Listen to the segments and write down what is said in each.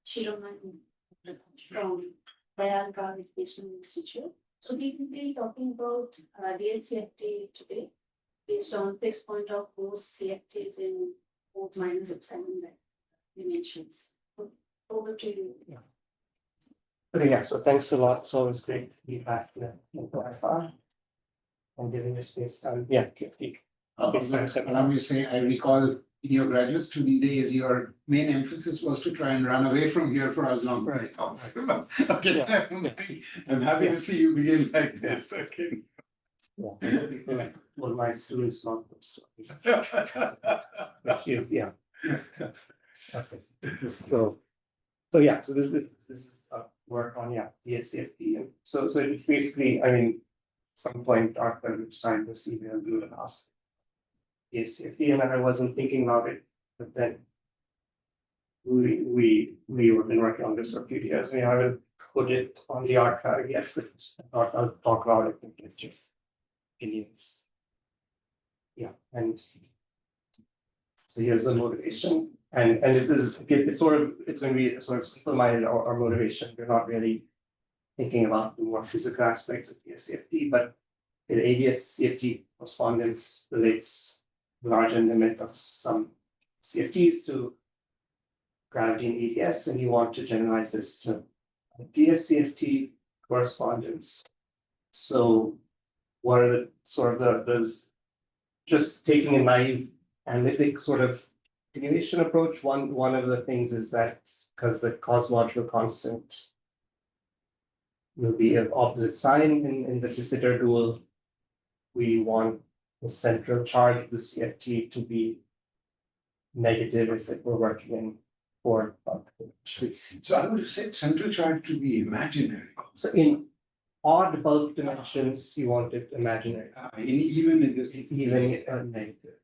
Shiroman from Dayalbagh Educational Institute. So we will be talking about CFT today based on fixed point of most CFTs in both minus epsilon dimensions. Over to you. Okay, yeah, so thanks a lot. It's always great to be back in Wi-Fi and giving the space. Yeah, Allow me to say, I recall in your graduate student days, your main emphasis was to try and run away from here for as long as possible. Okay, I'm happy to see you begin like this. Okay. Yeah, well, my students not stories. Which is, yeah. Okay. So yeah, so this is work on CFT, and so it's basically, I mean, some point after which time to see we'll do the last CFT, and I wasn't thinking about it, but then we have been working on this for a few years. We haven't put it on the archive yet, but I thought I'll talk about it in future opinions. Yeah, and so here's the motivation, and it's going to be sort of simple-minded our motivation. We're not really thinking about the more physical aspects of the CFT, but the ABS CFT correspondence relates the larger limit of some CFTs to gravity in ABS, and you want to generalize this to DS CFT correspondence. So what are the sort of those, just taking a naive analytic sort of continuation approach, one of the things is that because the cosmological constant will be of opposite sign in the de Sitter dual, we want the central charge of the CFT to be negative if it were working in four bulk dimensions. So I would have said central charge to be imaginary. So in odd bulk dimensions, you want it imaginary. Even in this. Even negative.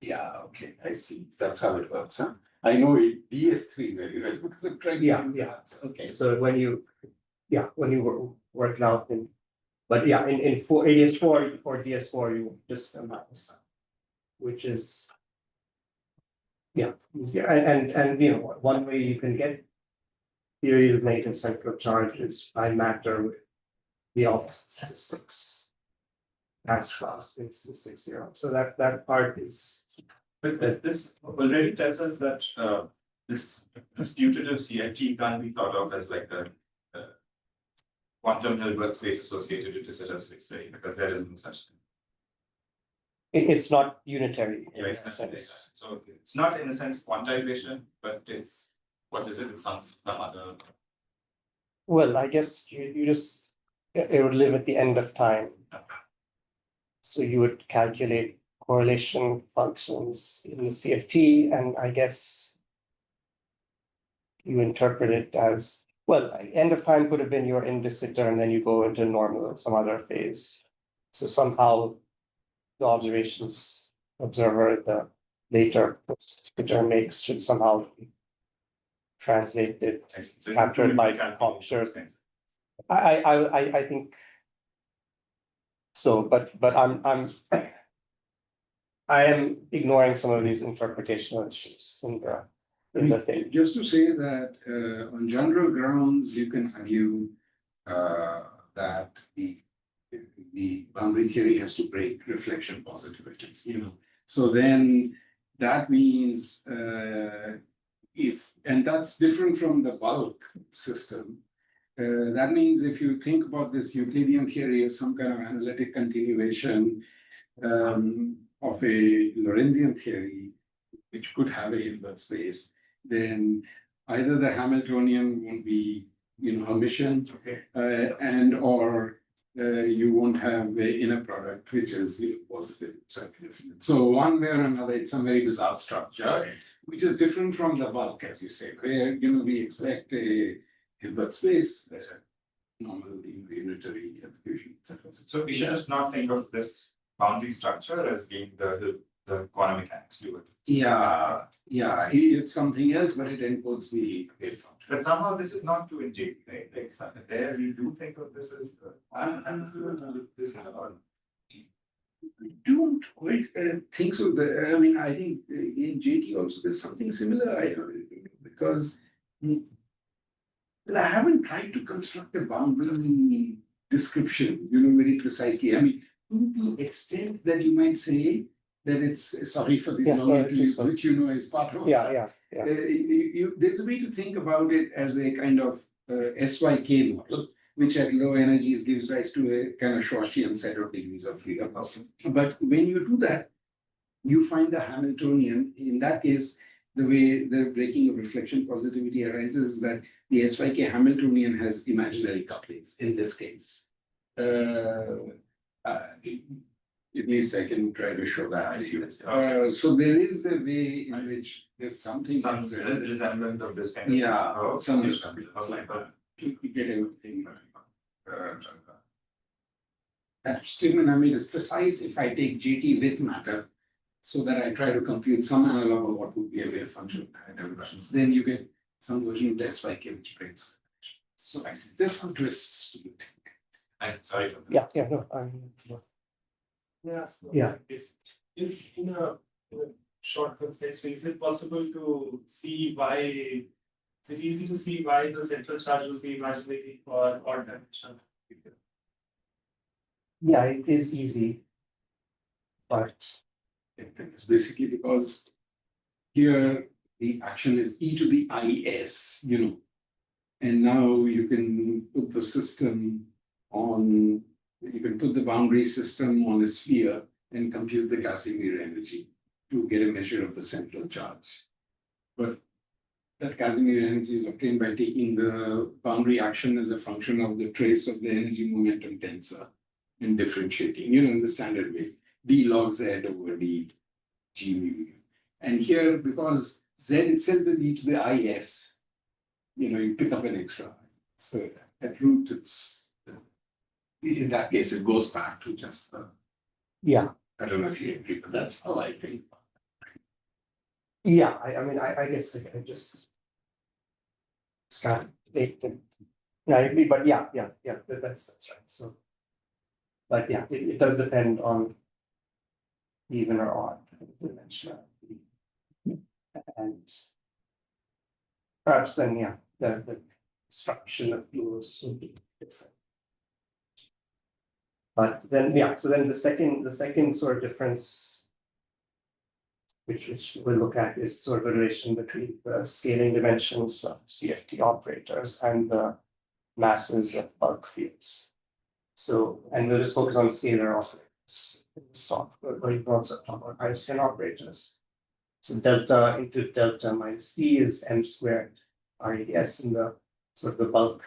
Yeah, okay, I see. That's how it works, huh? I know it DS3 very well because I'm trying to do that. Okay. So when you work it out in, but yeah, in ADS4 or DS4, you just minus, which is easier. And you know, one way you can get theory of negative central charge is by matter with the opposite statistics. As class in statistics theorem. So that part is. But this already tells us that this distributive CFT can't be thought of as like a quantum Hilbert space associated with de Sitter space, right? Because there is no such thing. It's not unitary. Yeah, it's not. So it's not in a sense quantization, but it's what is it? It's some other. Well, I guess you just it would live at the end of time. So you would calculate correlation functions in the CFT, and I guess you interpret it as, well, end of time could have been you're in de Sitter and then you go into normal or some other phase. So somehow the observations observer the later de Sitter makes should somehow be translated, captured by capture. I think so, but I am ignoring some of these interpretational issues in the thing. Just to say that on general grounds, you can argue that the boundary theory has to break reflection positivities, you know. So then that means and that's different from the bulk system. That means if you think about this Euclidean theory as some kind of analytic continuation of a Lorentzian theory, which could have a Hilbert space, then either the Hamiltonian won't be, you know, Hermitian, and or you won't have a inner product, which is positive self-definite. So one way or another, it's some very bizarre structure, which is different from the bulk, as you say, where, you know, we expect a Hilbert space, normal unitary application, etc. So we should just not think of this boundary structure as being the quantum mechanics duality. Yeah, it's something else, but it encodes the wave function. But somehow this is not true in JP, right? Like there we do think of this as this kind of. I don't quite think so. I mean, I think in JT also there's something similar. Because Well, I haven't tried to construct a boundary description, very precisely. I mean, to the extent that you might say that it's, sorry for these Yeah, long no, it's interviews, fine. which is part of. Yeah. There's a way to think about it as a kind of SYK model, which at low energies gives rise to a kind of Schwarzian set of degrees of freedom. But when you do that, you find the Hamiltonian. In that case, the way the breaking of reflection positivity arises is that the SYK Hamiltonian has imaginary couplings in this case. At least I can try to show that. I see this. So there is a way in I see. which there's something. Some resemblance of this kind of. Yeah, some resemblance. Like that. to get everything. That trigonometry is precise if I take GT with matter, so that I try to compute some analog of what would be a wave function. Then you get some version of the SYK which brings. So there's some twists to it. I'm sorry. for that. Yeah, no, Yeah. Yeah. In a short concise way, is it possible to see why? Is it easy to see why the central charge will be imaginary for odd dimension? yeah, it is easy. But It's basically because here the action is e to the is, And now you can put the system on, you can put the boundary system on a sphere and compute the Casimir energy to get a measure of the central charge. But that Casimir energy is obtained by taking the boundary action as a function of the trace of the energy momentum tensor and differentiating, in the standard way, d log z over d g mu. And here, because z itself is e to the is, you pick up an extra. So at root, in that case, it goes back to just the, yeah, I don't know if you agree, but that's how I think. yeah, I mean, I guess I just start it. Yeah, I agree, but yeah, that's right. So, but yeah, it does depend on even or odd dimensionality. And perhaps then, yeah, the structure of fluids will be different. But then, yeah, so then the second sort of difference, which we'll look at, is sort of the relation between the scaling dimensions of CFT operators and the masses of bulk fields. So, and we'll just focus on scalar operators in this talk, but you can also talk about Einstein operators. So delta into delta minus D is m squared RADS in the sort of the bulk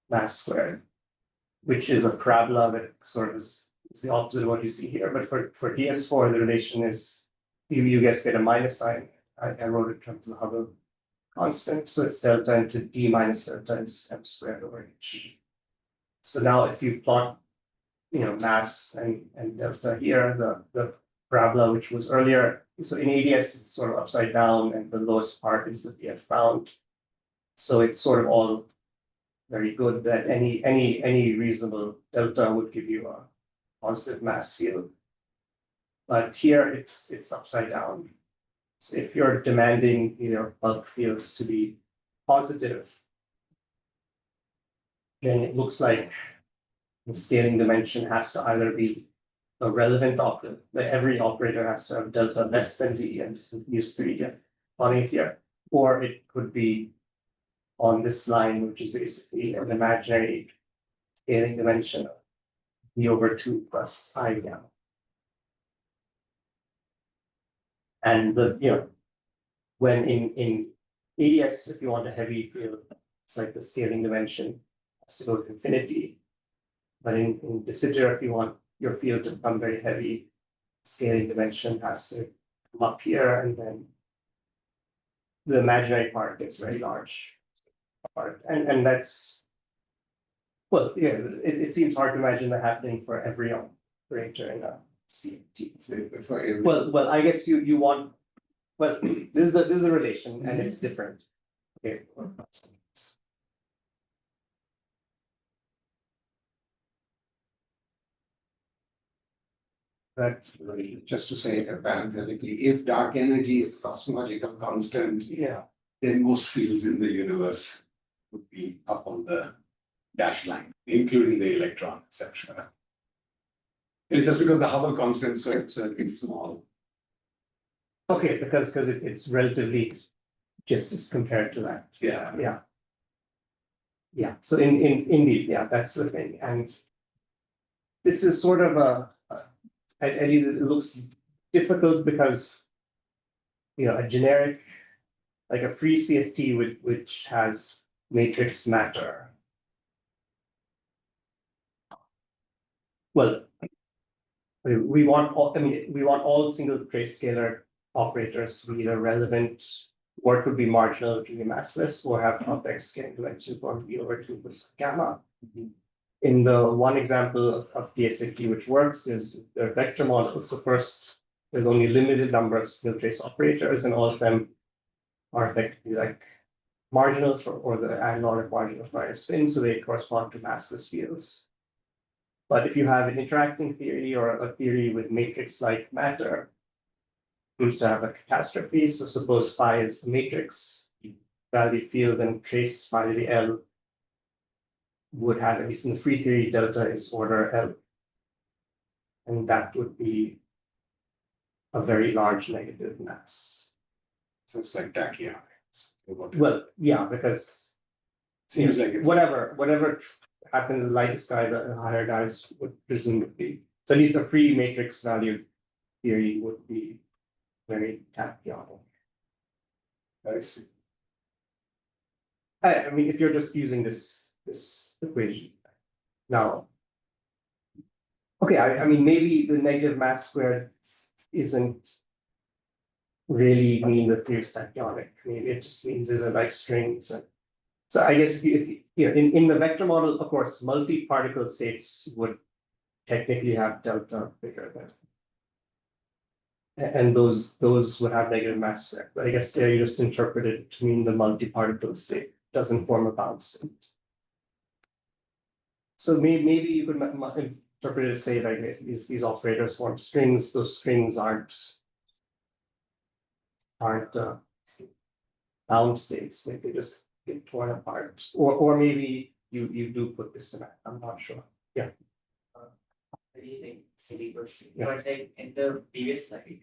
mass squared, which is a parabola that sort of is the opposite of what you see here. But for DS4, the relation is, you guys get a minus sign. I wrote it in terms of the Hubble constant. So it's delta into D minus delta is m squared over H. So now if you plot, mass and delta here, the parabola, which was earlier, so in ADS, it's sort of upside down, and the lowest part is the DF bound. So it's sort of all very good that any reasonable delta would give you a positive mass field. But here it's upside down. So if you're demanding bulk fields to be positive, then it looks like the scaling dimension has to either be a relevant operator, that every operator has to have delta less than D, and use 3 on it here, or it could be on this line, which is basically an imaginary scaling dimension of D over 2 plus I gamma. And when in ADS, if you want a heavy field, it's like the scaling dimension has to go to infinity. But in de Sitter, if you want your field to become very heavy, scaling dimension has to come up here, and then the imaginary part gets very large. And that's, well, yeah, it seems hard to imagine that happening for every operator in a CFT. Well, I guess you want, well, this is the relation, and it's different. Okay. But just to say it parenthetically, if dark energy is the cosmological constant, Yeah. then most fields in the universe would be up on the dash line, including the electron, etc. It's just because the Hubble constant is so small. Okay, because it's relatively just compared to that. Yeah. Yeah. Yeah, so indeed, yeah, that's the thing, and this is sort of it looks difficult because, you know, a generic, like a free CFT which has matrix matter. Well, we want all single trace scalar operators to be either relevant, or it could be marginal, it could be massless, or have complex scaling dimensions or V over 2 plus gamma. In the one example of the SFT which works is the vector model. So first, there's only a limited number of single trace operators, and all of them are effectively like marginal or the analog marginal for spin, so they correspond to massless fields. But if you have an interacting theory or a theory with matrix-like matter, it needs to have a catastrophe. So suppose phi is a matrix value field, and trace phi to the L would have, at least in the free theory, delta is order L. And that would be a very large negative mass. So it's like tachyonics. Well, yeah, because Seems like it's whatever happens in light sky, the higher dies would presumably. So at least the free matrix value theory would be very tachyonic. I see. I mean, if you're just using this equation now. Okay, I mean, maybe the negative mass squared isn't really mean the theory is tachyonic. Maybe it just means there's like strings. And so I guess if you know, in the vector model, of course, multi-particle states would technically have delta bigger than. And those would have negative mass squared. But I guess there you just interpret it to mean the multi-particle state doesn't form a bound state. So maybe you could interpret it, say like these operators form strings. Those strings aren't bound states. Like they just get torn apart. Or maybe you do put this in. I'm not sure. Yeah. Very like silly question, Yeah. but like in the previous slide,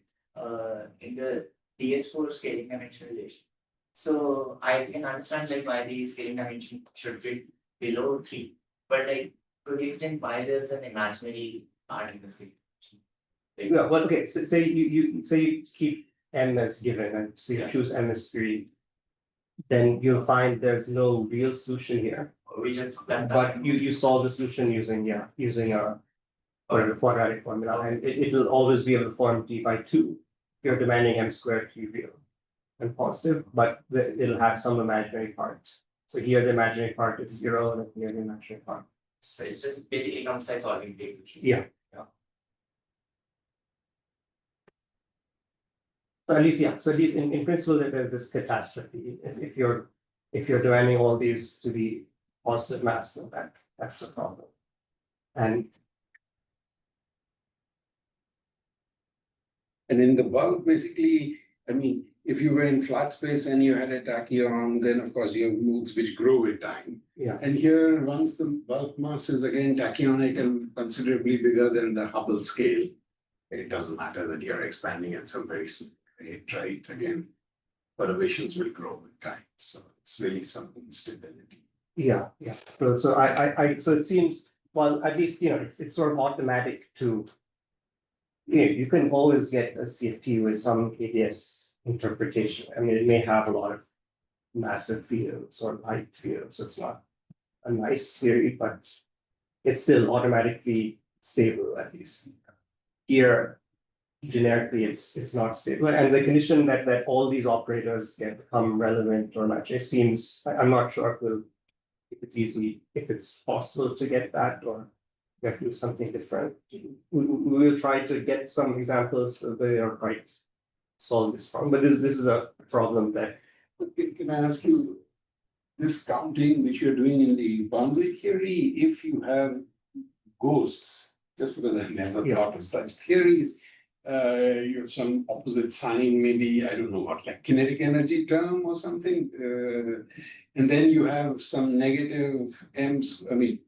in the DH4 scaling dimension relation. So I can understand like why the scaling dimension should be below 3, but like could you explain why there's an imaginary part in the scaling dimension? Like, Yeah. Well, okay. So say you keep m as given, and so you choose m as 3. Then you'll find there's no real solution here. we just that But you solve the solution using a whatever quadratic formula, and it'll always be able to form d by 2. You're demanding m squared to be real and positive, but it'll have some imaginary part. So here the imaginary part is 0, and here the imaginary part. so it's just basically comes by solving the equation. Yeah. So at least, so at least in principle, there's this catastrophe. If you're demanding all these to be positive mass, then that's a problem. And in the bulk, basically, I mean, if you were in flat space and you had a tachyon, then of course you have modes which grow with time. yeah, And here, once the bulk mass is again tachyonic and considerably bigger than the Hubble scale, it doesn't matter that you're expanding at some very small rate, right? Again, perturbations will grow with time. So it's really some instability. yeah. So so it seems, well, at least it's sort of automatic to. You can always get a CFT with some ADS interpretation. I mean, it may have a lot of massive fields or light fields, so it's not a nice theory, but it's still automatically stable, at least. Here, generically, it's not stable. And the condition that all these operators become relevant or not, it seems, I'm not sure if it's easy, if it's possible to get that, or we have to do something different. We will try to get some examples where they are quite solve this problem, but this is a problem that. Can I ask you, this counting which you're doing in the boundary theory, if you have ghosts, just because I've never thought of such theories, you have some opposite sign, maybe, I don't know what, like kinetic energy term or something. And then you have some negative m's, I mean,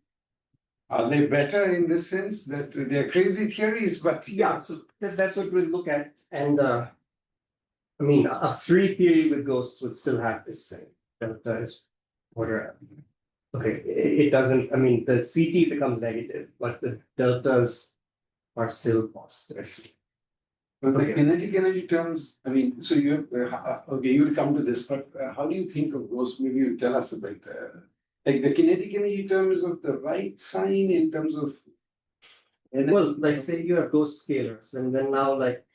are they better in the sense that they're crazy theories, but Yeah, so that's what we'll look at, and I mean, a free theory with ghosts would still have this same delta is order. Okay, it doesn't, I mean, the CT becomes negative, but the deltas are still positive. But the Okay. kinetic energy terms, I mean, so you have, okay, you'll come to this, but how do you think of those? Maybe you tell us a bit. Like the kinetic energy term is of the right sign in terms of. Well, like say you have ghost scalars, and then now like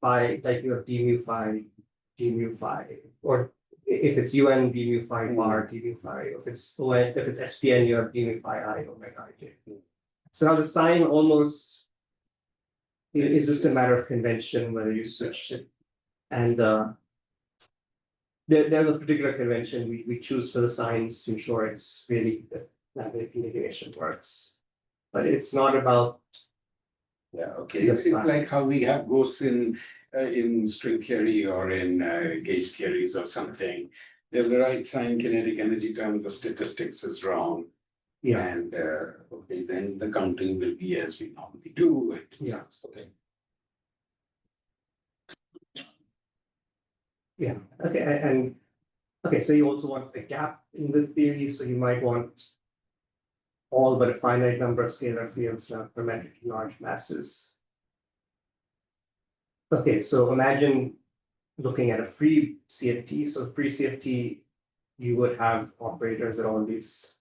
phi, like you have d mu phi, or if it's un d mu phi bar d mu phi, if it's SPN, you have d mu phi I omega ij. So now the sign almost is just a matter of convention whether you switch it. And there's a particular convention we choose for the signs to ensure it's really that magnetic integration works. But it's not about. Yeah, okay, it's like how we have ghosts in string theory or in gauge theories or something. They have the right sign, kinetic energy term, the statistics is wrong. Yeah, And okay, then the counting will be as we normally do. Yeah. Okay. yeah, okay, and okay, so you also want a gap in the theory, so you might want all but a finite number of scalar fields to have hermetically large masses. Okay, so imagine looking at a free CFT. So free CFT, you would have operators at all these,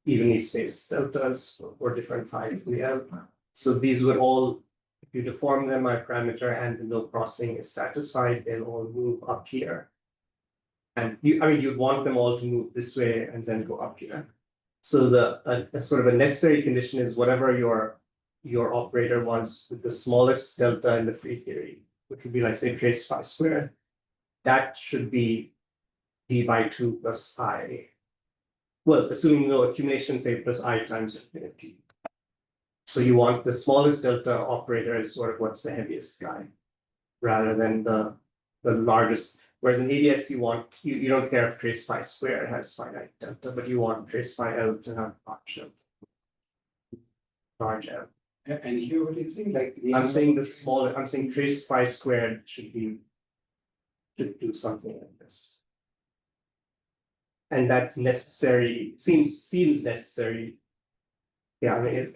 evenly spaced deltas or different phi's we have. So these would all, if you deform them by parameter and the no crossing is satisfied, they'll all move up here. And you'd want them all to move this way and then go up here. So a sort of a necessary condition is whatever your operator was with the smallest delta in the free theory, which would be like say trace phi squared. That should be d by 2 plus I. Well, assuming no accumulation, say plus I times infinity. So you want the smallest delta operator is sort of what's the heaviest guy, rather than the largest. Whereas in ADS, you don't care if trace phi squared has finite delta, but you want trace phi L to have large L. And here, what do you think? Like I'm saying I'm saying trace phi squared should do something like this. And that's necessary, seems necessary. Yeah, I mean,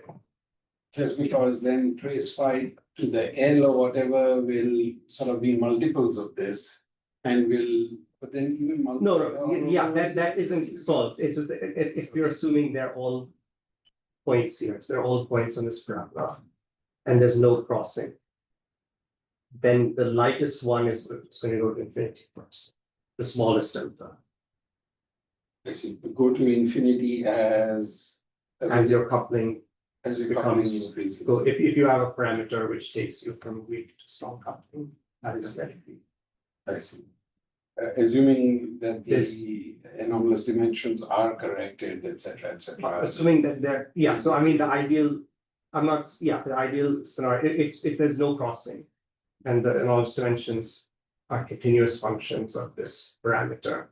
just because then trace phi to the L or whatever will sort of be multiples of this and will, but then even that isn't solved. It's just if you're assuming they're all points here, so they're all points on this paragraph, and there's no crossing, then the lightest one is going to go to infinity first, the smallest delta. I see, go to infinity as your coupling coupling increases. So if you have a parameter which takes you from weak to strong coupling, that is very. I see. Assuming that the anomalous dimensions are corrected, etc., etc. Assuming that they're, so I mean the ideal, the ideal scenario, if there's no crossing and the anomalous dimensions are continuous functions of this parameter.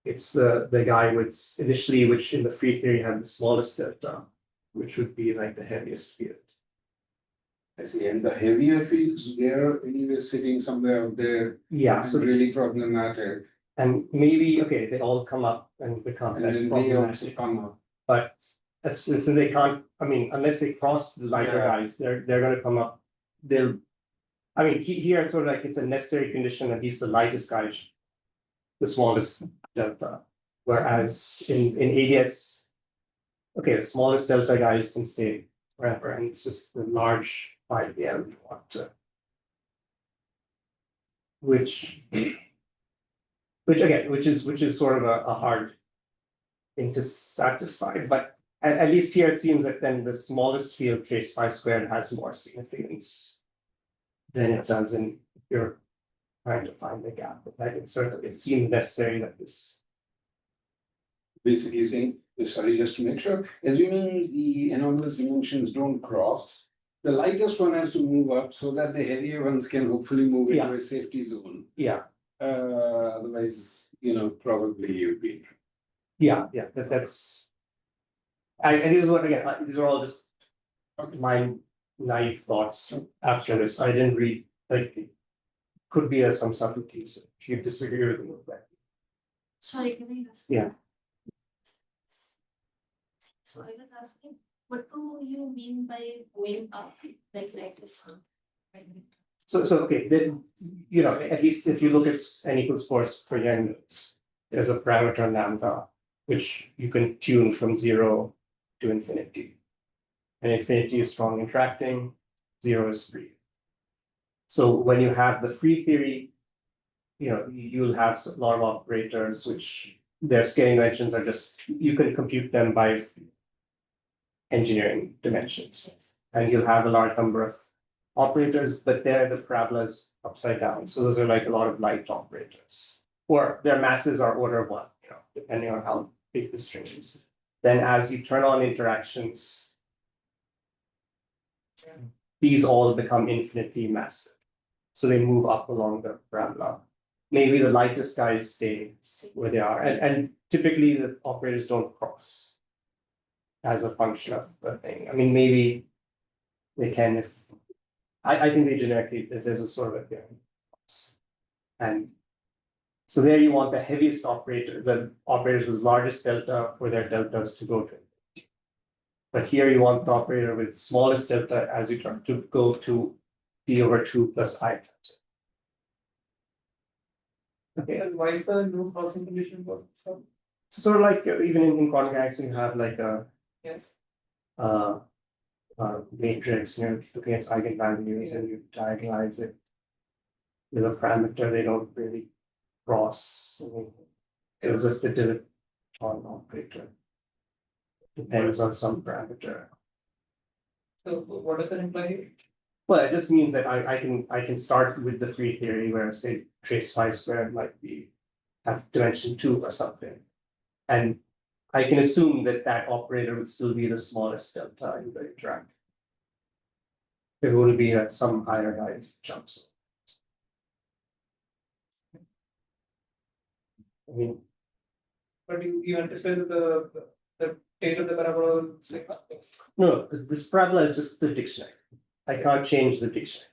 It's the guy which in the free theory had the smallest delta, which would be like the heaviest field. I see, and the heavier fields, they're anyway sitting somewhere out there. Yeah, so really problematic. And maybe, okay, they all come up and become less problematic. They also come up. But since they can't, unless they cross the lighter guys, they're gonna come up. Here it's sort of like it's a necessary condition that he's the lightest guy, the smallest delta. Whereas in ADS, okay, the smallest delta guys can stay forever, and it's just the large IBM you want to. Which is sort of a hard thing to satisfy, but at least here it seems that then the smallest field trace phi squared has more significance than it does if you're trying to find the gap. But it seems necessary that this. Basically saying, sorry, just to make sure, assuming the anomalous dimensions don't cross, the lightest one has to move up so that the heavier ones can hopefully move into Yeah. a safety zone. Yeah, Otherwise, probably you'd be. yeah, that's. And this is what, again, these are all just my naive thoughts after this. I didn't read, like, could be some subtleties if you disagree with me with that. Sorry, can I ask? Yeah. So I was asking, what do you mean by going up like this? So okay, then, at least if you look at n equals 4 for Young's, there's a parameter lambda, which you can tune from 0 to infinity. And infinity is strong interacting, 0 is free. So when you have the free theory, you'll have a lot of operators which their scaling dimensions are just, you can compute them by engineering dimensions. And you'll have a large number of operators, but there the parabola is upside down. So those are like a lot of light operators. Or their masses are order 1, depending on how big the string is. Then as you turn on interactions, these all become infinitely massive. So they move up along the parabola. Maybe the lightest guys stay where they are. And typically the operators don't cross as a function of the thing. I mean, maybe they can if I think they generically, if there's a sort of a theorem. And so there you want the heaviest operator, the operators with largest delta for their deltas to go to. But here you want the operator with smallest delta as you turn to go to d over 2 plus I times it. Okay. And why is the no crossing condition for some? So sort of like even in quantum mechanics, you have like a Yes. matrix, looking at eigenvalues and you diagonalize it with a parameter, they don't really cross. I mean, it was just the division operator. Depends on some parameter. So what does that imply here? Well, it just means that I can start with the free theory where say trace phi squared might be have dimension 2 or something. And I can assume that that operator would still be the smallest delta in the interact. It would be at some higher rise jumps. I mean, But you anticipate that the tail of the parabola is like no, this parabola is just the dictionary. I can't change the dictionary.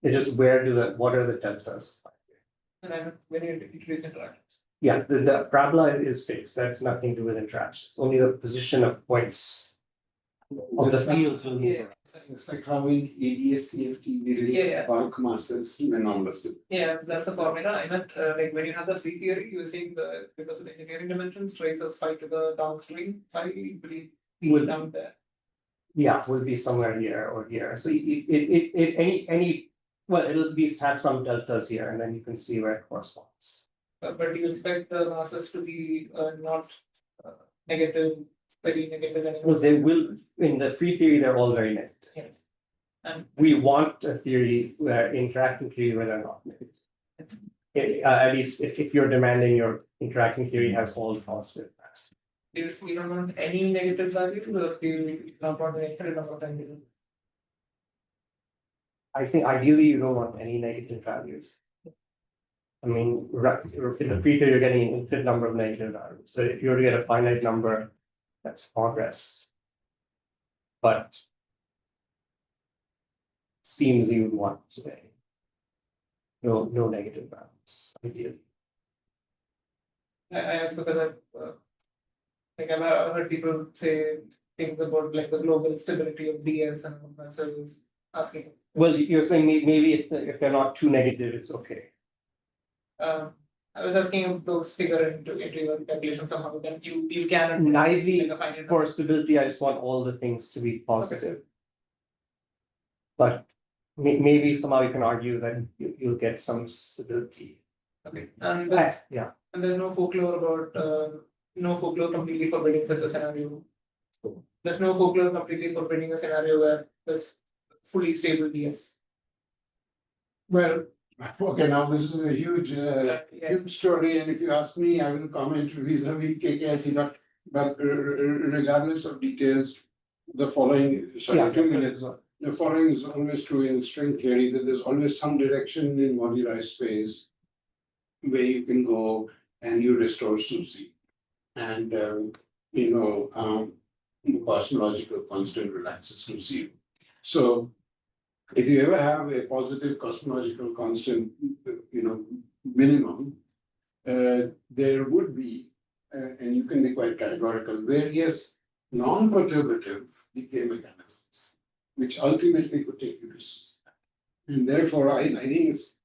It's just what are the deltas? and then when you introduce interactions. Yeah, the parabola is fixed. That's nothing to do with interactions. Only the position of points of the fields will move Yeah. around. It's like how in ADS CFT we relate bulk masses to anomalous. Yeah, so that's the formula. I meant like when you have the free theory, you were saying because of the engineering dimensions, trace of phi to the downstream phi will be down there. Yeah, will be somewhere here or here. So it'll have some deltas here, and then you can see where it corresponds. But do you expect the masses to be not negative, very negative? Well, they will in the free theory. They're all very negative. Yes. And We want a theory where interacting theory where they're not negative. At least if you're demanding your interacting theory has all positive masses. you don't want any negative value, or do you not want any negative? I think ideally you don't want any negative values. I mean, in the free theory, you're getting an infinite number of negative values. So if you were to get a finite number, that's progress. But seems you would want to say no negative values, ideally. I asked because I've heard people say things about like the global stability of DS and all that, so I was asking. Well, you're saying maybe if they're not too negative, it's okay. I was asking if those figure into your calculation somehow, then you can Naively, like a finite for stability, I just want all the things to be positive. But maybe somehow you can argue that you'll get some stability. Okay, and Yeah. and there's no folklore about no folklore completely forbidding such a scenario. There's no folklore completely forbidding a scenario where there's fully stable DS. Well, okay, now this is a huge, huge story, and if you ask me, I will comment vis-a-vis KKIT, but regardless of details, the following, sorry, 2 minutes. the following is always true in string theory, that there's always some direction in moduli space where you can go and you restore Susie. And the cosmological constant relaxes to zero. So if you ever have a positive cosmological constant, minimum, there would be, and you can be quite categorical, various non-perturbative decay mechanisms, which ultimately could take you to suicide. And therefore, I think it's,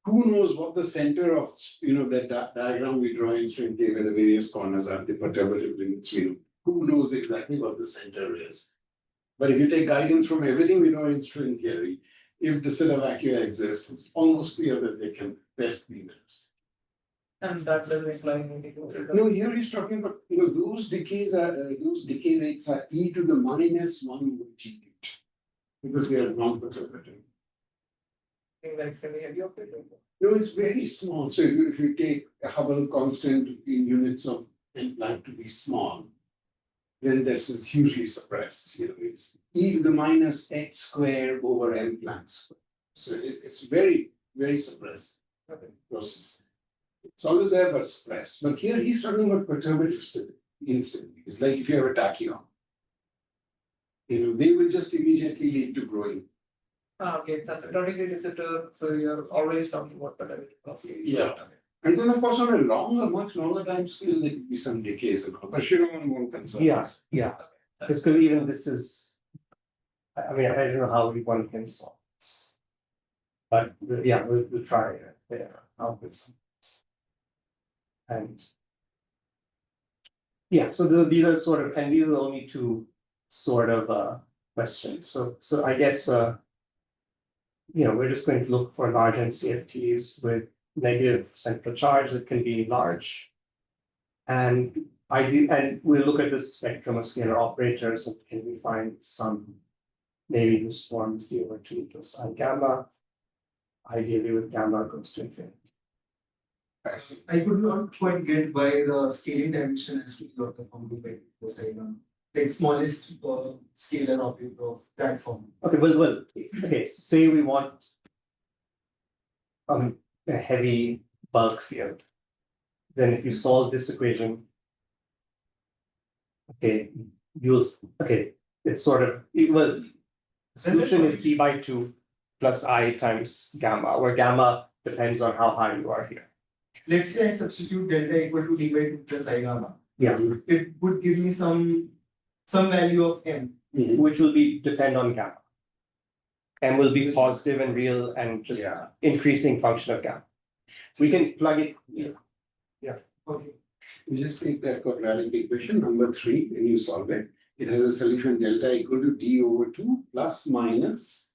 who knows what the center of, that diagram we draw in string theory where the various corners are, the perturbative limits, who knows exactly what the center is. But if you take guidance from everything we know in string theory, if the set of vacua exists, it's almost clear that they can best be missed. And that doesn't imply anything. No, here he's talking about, those those decay rates are e to the minus 1 over g, because they are non-perturbative. That's going to be heavy operator. No, it's very small. So if you take a Hubble constant in units of n to be small, then this is hugely suppressed. It's e to the minus h square over m Planck square. So it's very, very suppressed process. It's always there, but suppressed. But here he's talking about perturbative instantly. It's like if you have a tachyon. They will just immediately lead to growing. Okay, that's a totally so you're always talking about perturbative. Yeah. And then, of course, on a much longer time scale, there could be some decays. But Shiroman won't concern us. Yeah. Because even this is, I don't know how one can solve this. But we'll try out with some. And so these are sort of, and these are the only two sort of questions. So I guess we're just going to look for large CFTs with negative central charge that can be large. And we'll look at this spectrum of scalar operators and can we find some maybe whose forms d over 2 plus I gamma, ideally with gamma goes to infinity. I could not quite get why the scaling dimension has to be out of form like smallest scalar object of that form. Okay, say we want a heavy bulk field. Then if you solve this equation, it's sort of, the solution is d by 2 plus I times gamma, where gamma depends on how high you are here. Let's say I substitute delta equal to d by 2 plus I gamma. Yeah. It would give me some value of m. Which will depend on gamma. M will be positive and real and just increasing function of gamma. So we can plug it. Okay. You just take that quadratic equation number 3 and you solve it. It has a solution delta equal to d over 2 plus minus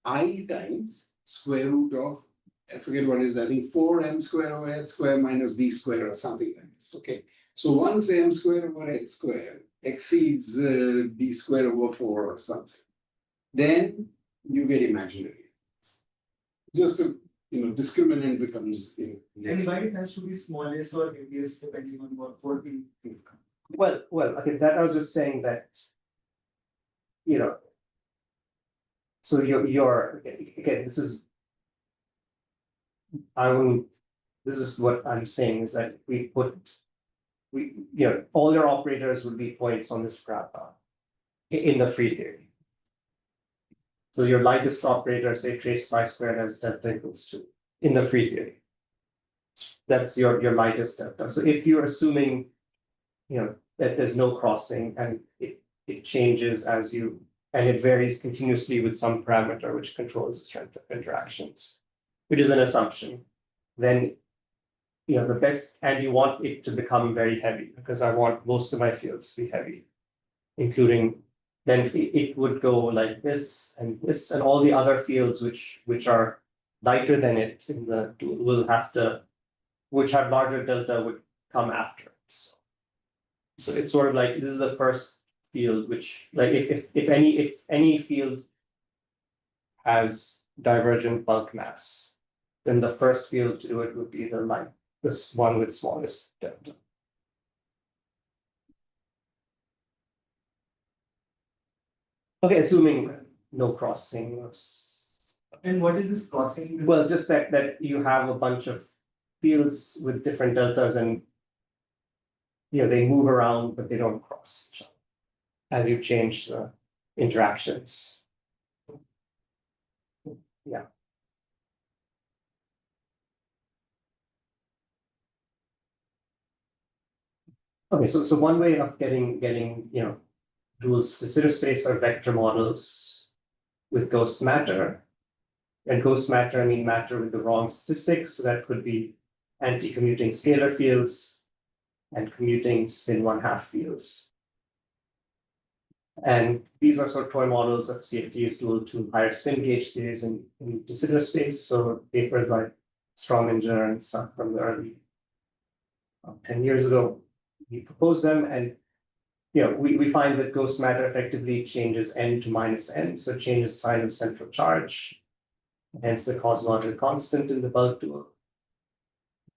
I times square root of, I forget what is that, I think 4m square over h square minus d square or something like this. So once m square over h square exceeds d square over 4 or something, then you get imaginary. Just a discriminant becomes And why it has to be smallest or heaviest depending on what we think. Well, that I was just saying that, so you're again, this is what I'm saying is that all your operators would be points on this graph in the free theory. So your lightest operator, say trace phi squared has delta equals 2 in the free theory. That's your lightest delta. So if you're assuming, that there's no crossing and it changes and it varies continuously with some parameter which controls the strength of interactions, which is an assumption, then the best, and you want it to become very heavy because I want most of my fields to be heavy, including then it would go like this and all the other fields which are lighter than it in the tool will have to, which have larger delta would come after it. So it's sort of like this is the first field which, like if any field has divergent bulk mass, then the first field to do it would be this one with smallest delta. Okay, assuming no crossing or And what is this crossing? well, just that you have a bunch of fields with different deltas and they move around, but they don't cross each other as you change the interactions. Yeah. Okay, so one way of getting rules to consider space are vector models with ghost matter. And ghost matter, I mean matter with the wrong statistics, so that could be anti-commuting scalar fields and commuting spin 1/2 fields. And these are sort of toy models of CFTs dual to higher spin gauge theories in de Sitter space. So papers like Strominger and stuff from the early 10 years ago, we proposed them, and we find that ghost matter effectively changes n to minus n, so it changes the sign of central charge, hence the cosmological constant in the bulk dual.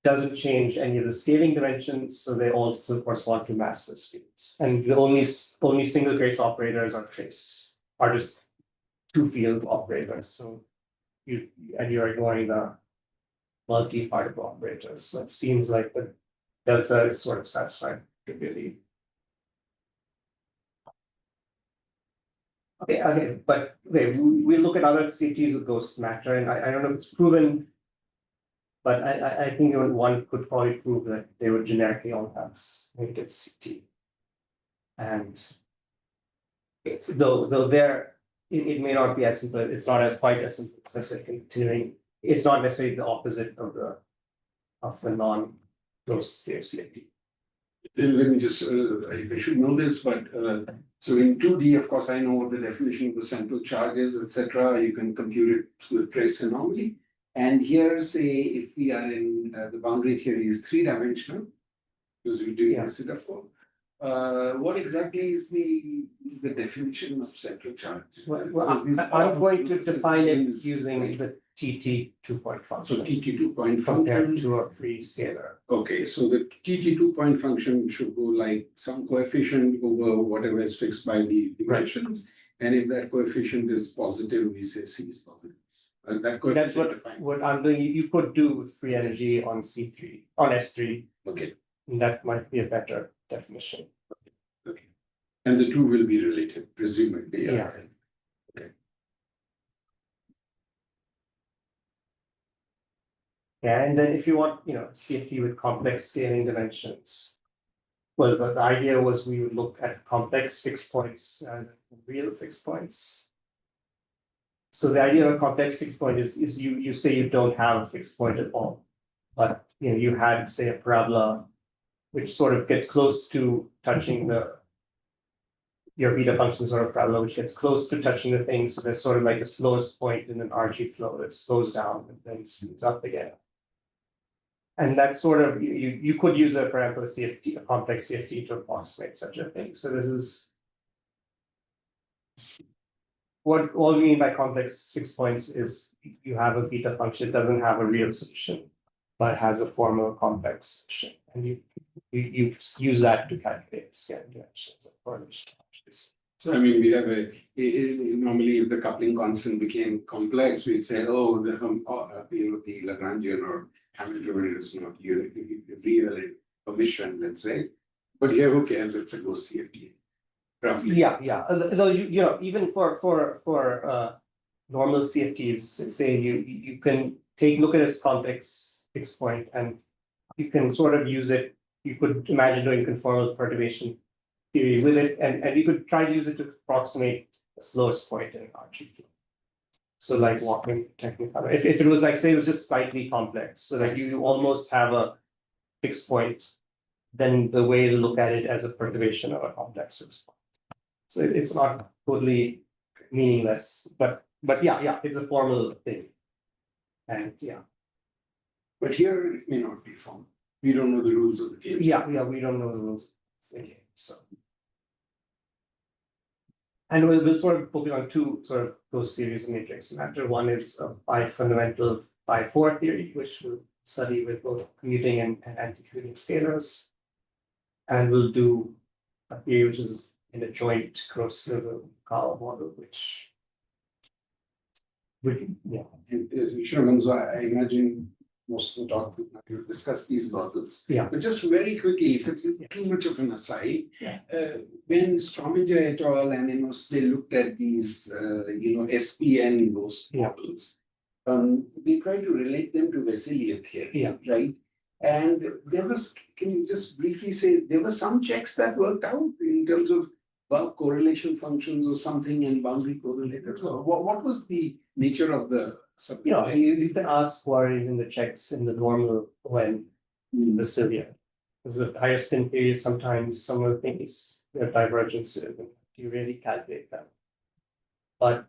Doesn't change any of the scaling dimensions, so they also correspond to massless fields. And the only single trace operators are just two field operators. So you're ignoring the multi-particle operators. So it seems like the delta is sort of satisfied really. Okay, but we look at other CFTs with ghost matter, and I don't know if it's proven. But I think one could probably prove that they would generically all have negative CT. And though it may not be as simple, it's not as quite as simple as a continuing, it's not necessarily the opposite of the non-closed CFT. Then let me just, I should know this, but so in 2D, of course, I know what the definition of the central charge is, etc. You can compute it through a trace anomaly. And here, say, if we are in the boundary theory is 3-dimensional, because we're doing de Sitter form. What exactly is the definition of central charge? Well, I'm going to define it using the TT 2-point function. So TT 2-point compared function to a free scalar. Okay, so the TT 2-point function should go like some coefficient over whatever is fixed by the dimensions. And if that coefficient is positive, we say C is positive. That That's coefficient what I'm doing. You could do free energy on C3, on S3. Okay. And that might be a better definition. Okay. And the two will be related, presumably. Yeah. Okay. Yeah, and then if you want, CFT with complex scaling dimensions. Well, the idea was we would look at complex fixed points and real fixed points. So the idea of a complex fixed point is you say you don't have a fixed point at all, but you had, say, a parabola which sort of gets close to touching your beta function sort of parabola, which gets close to touching the thing. So there's sort of like the slowest point in an RG flow that slows down and then speeds up again. And that's sort of you could use a, for example, a complex CFT to approximate such a thing. So this is what all we mean by complex fixed points is you have a beta function, it doesn't have a real solution, but has a formal complex solution. And you use that to calculate scaling dimensions of correlation functions. So I mean, we have normally if the coupling constant became complex, we'd say, oh, the Lagrangian or Hamiltonian is not real in omission, let's say. But here, who cares? It's a ghost CFT. Roughly. Yeah. Though even for normal CFTs, say you can look at a complex fixed point and you can sort of use it. You could imagine doing conformal perturbation theory with it, and you could try to use it to approximate the slowest point in an RG flow. So like walking technicolor. If it was like, say, it was just slightly complex, so that you almost have a fixed point, then the way to look at it as a perturbation of a complex fixed point. So it's not totally meaningless, but yeah, it's a formal thing. And yeah. But here it may not be formal. We don't know the rules of the game. Yeah, we don't know the rules of the game. So. And we'll sort of focus on two sort of those theories of matrix matter. One is by fundamental by 4 theory, which we'll study with both commuting and anti-commuting scalars. And we'll do a theory which is in a joint gross level model, which would, yeah. Shiroman, so I imagine most of the talk you discuss these models. Yeah. But just very quickly, if it's too much of an aside, Yeah. when Strominger et al. And they looked at these SPN ghost Yeah. models, they tried to relate them to Vasilev theory, Yeah. right? And there was, can you just briefly say, there were some checks that worked out in terms of correlation functions or something and boundary correlators? Or what was the nature of the Yeah, you can ask queries in the checks in the normal when the cilia. Because the higher spin theories, sometimes some of the things, they're divergences, and you really calculate them. But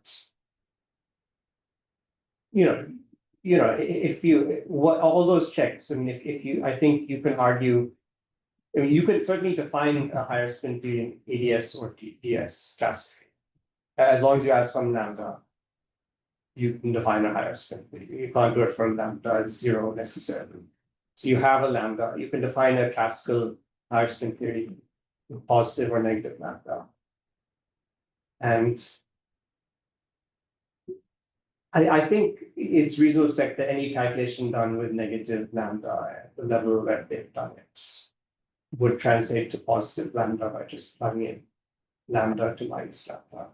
if you all those checks, I mean, if you, I think you can argue. I mean, you can certainly define a higher spin theory in ADS or TDS classically, as long as you have some lambda. You can define a higher spin theory. You can't do it from lambda 0 necessarily. So you have a lambda. You can define a classical higher spin theory with positive or negative lambda. And I think it's reasonable to expect that any calculation done with negative lambda at the level that they've done it would translate to positive lambda by just plugging in lambda to minus lambda.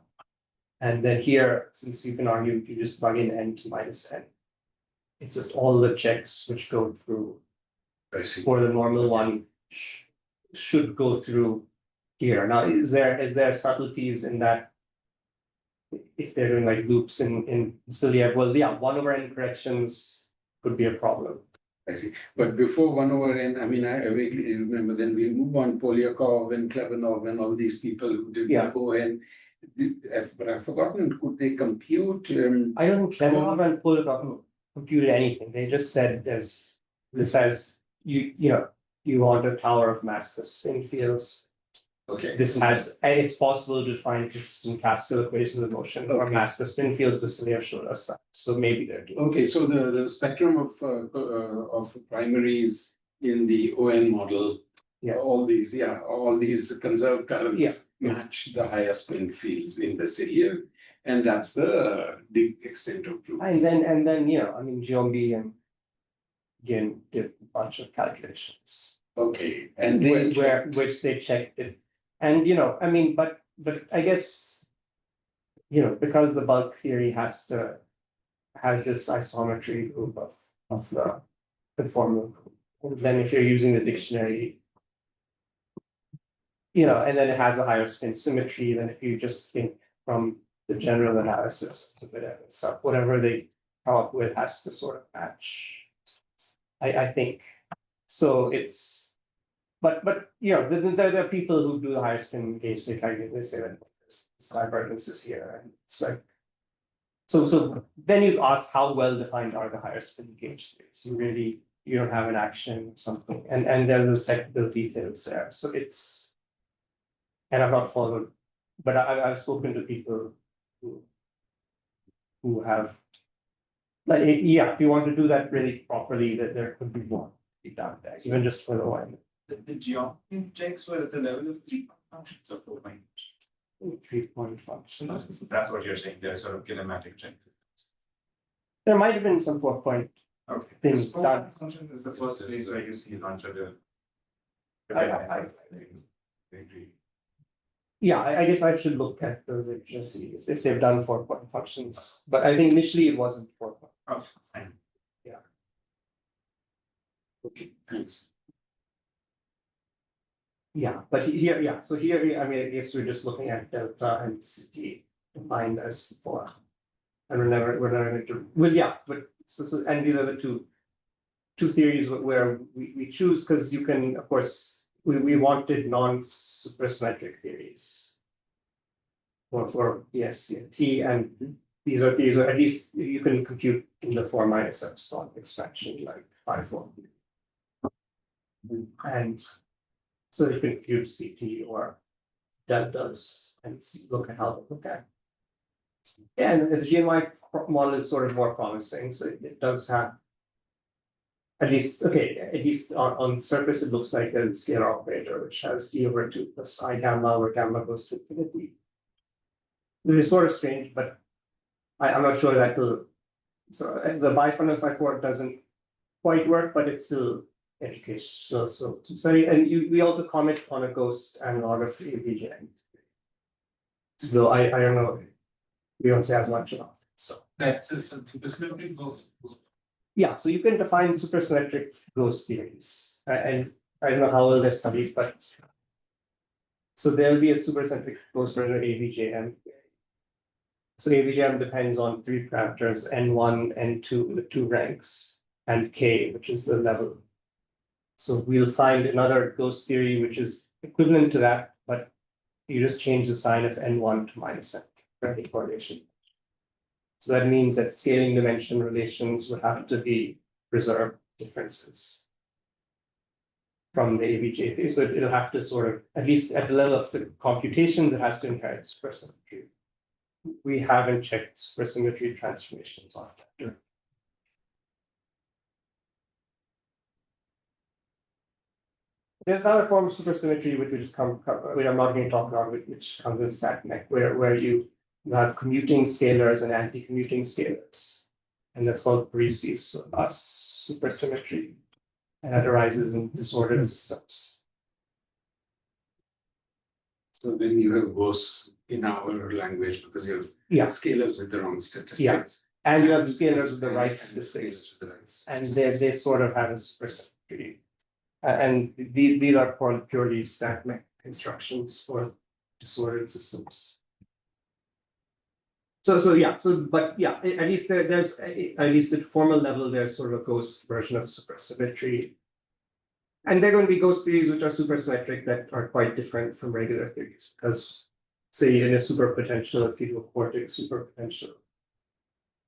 And then here, since you can argue you just plug in n to minus n, it's just all the checks which go through. I see. For the normal one should go through here. Now, is there subtleties in that? If they're doing like loops in cilia, well, yeah, 1/n corrections could be a problem. I see. But before 1/n, I mean, I vaguely remember then we move on Polyakov and Klebanov and all these people who did Yeah. ON. But I've forgotten, could they compute? I don't think Klebanov and Polyakov computed anything. They just said this has you want a tower of massless spin fields. Okay. This has, and it's possible to find consistent classical equations of motion for Okay. massless spin fields. The Cilia showed us that. So maybe they're doing. Okay, so the spectrum of primaries in the ON model, Yeah. all these conserved currents Yeah. match the higher spin fields in the Cilia, and that's the extent of proof. And then, I mean, Giombi and Gin did a bunch of calculations. Okay, and they Which they checked it. And I mean, but I guess, because the bulk theory has this isometry group of the conformal group. And then if you're using the dictionary, and then it has a higher spin symmetry than if you just think from the general analysis of whatever stuff, whatever they come up with has to sort of match. I think. So it's, but there are people who do the higher spin gauge, they say that this divergence is here, and it's like, so then you ask how well defined are the higher spin gauge states? You don't have an action or something, and there's this technical details there. So it's, and I've not followed, but I've spoken to people who have, like, if you want to do that really properly, that there could be more to be done there, even just for the one. The geometry checks were at the level of 3-point functions or 4-point functions. 3-point functions. That's what you're saying, they're sort of kinematic checks. There might have been some 4-point. Okay. Things So done. function is the first place where you see non-trivial. Yeah, I guess I should look at the literature series if they've done 4-point functions, but I think initially it wasn't 4-point. Oh, fine. Okay, thanks. Yeah, but here, so here, I mean, I guess we're just looking at delta and CT defined as 4. And we're never going to, well, yeah, but so and these are the two theories where we choose, because you can, of course, we wanted non-supersymmetric theories for CFT, and these are at least you can compute in the 4 minus epsilon expansion, like 5-4. And so you can compute CT or deltas and look at how they look at. Yeah, and the GNY model is sort of more promising, so it does have at least on the surface, it looks like a scalar operator, which has e over 2 plus I gamma, where gamma goes to infinity. It is sort of strange, but I'm not sure that will. So the bifundal phi 4 doesn't quite work, but it's still educational. So sorry, and we also comment on a ghost analog of ABJM. So I don't know. We don't say as much about it. So That's a supersymmetric ghost. yeah, so you can define supersymmetric ghost theories, and I don't know how well they're studied, but so there'll be a supersymmetric ghost version of ABJM. So ABJM depends on 3 parameters: n1, n2, the 2 ranks, and k, which is the level. So we'll find another ghost theory which is equivalent to that, but you just change the sign of n1 to minus n for any correlation. So that means that scaling dimension relations would have to be preserved differences from the ABJ theory. So it'll have to sort of, at least at the level of the computations, it has to inherit supersymmetry. We haven't checked supersymmetry transformations on that. There's another form of supersymmetry which I'm not going to talk about, which comes in StatMech, where you have commuting scalars and anti-commuting scalars, and that's called Parisi's supersymmetry, and that arises in disordered systems. So then you have ghosts in our language because you have scalars with the wrong statistics. Yeah. And you have scalars with the right statistics, and they sort of have a supersymmetry. And these are purely StatMech constructions for disordered systems. But at least there's at least at formal level, there's sort of a ghost version of supersymmetry. And there are going to be ghost theories which are supersymmetric that are quite different from regular theories, because say in a superpotential, if you do a quartic superpotential,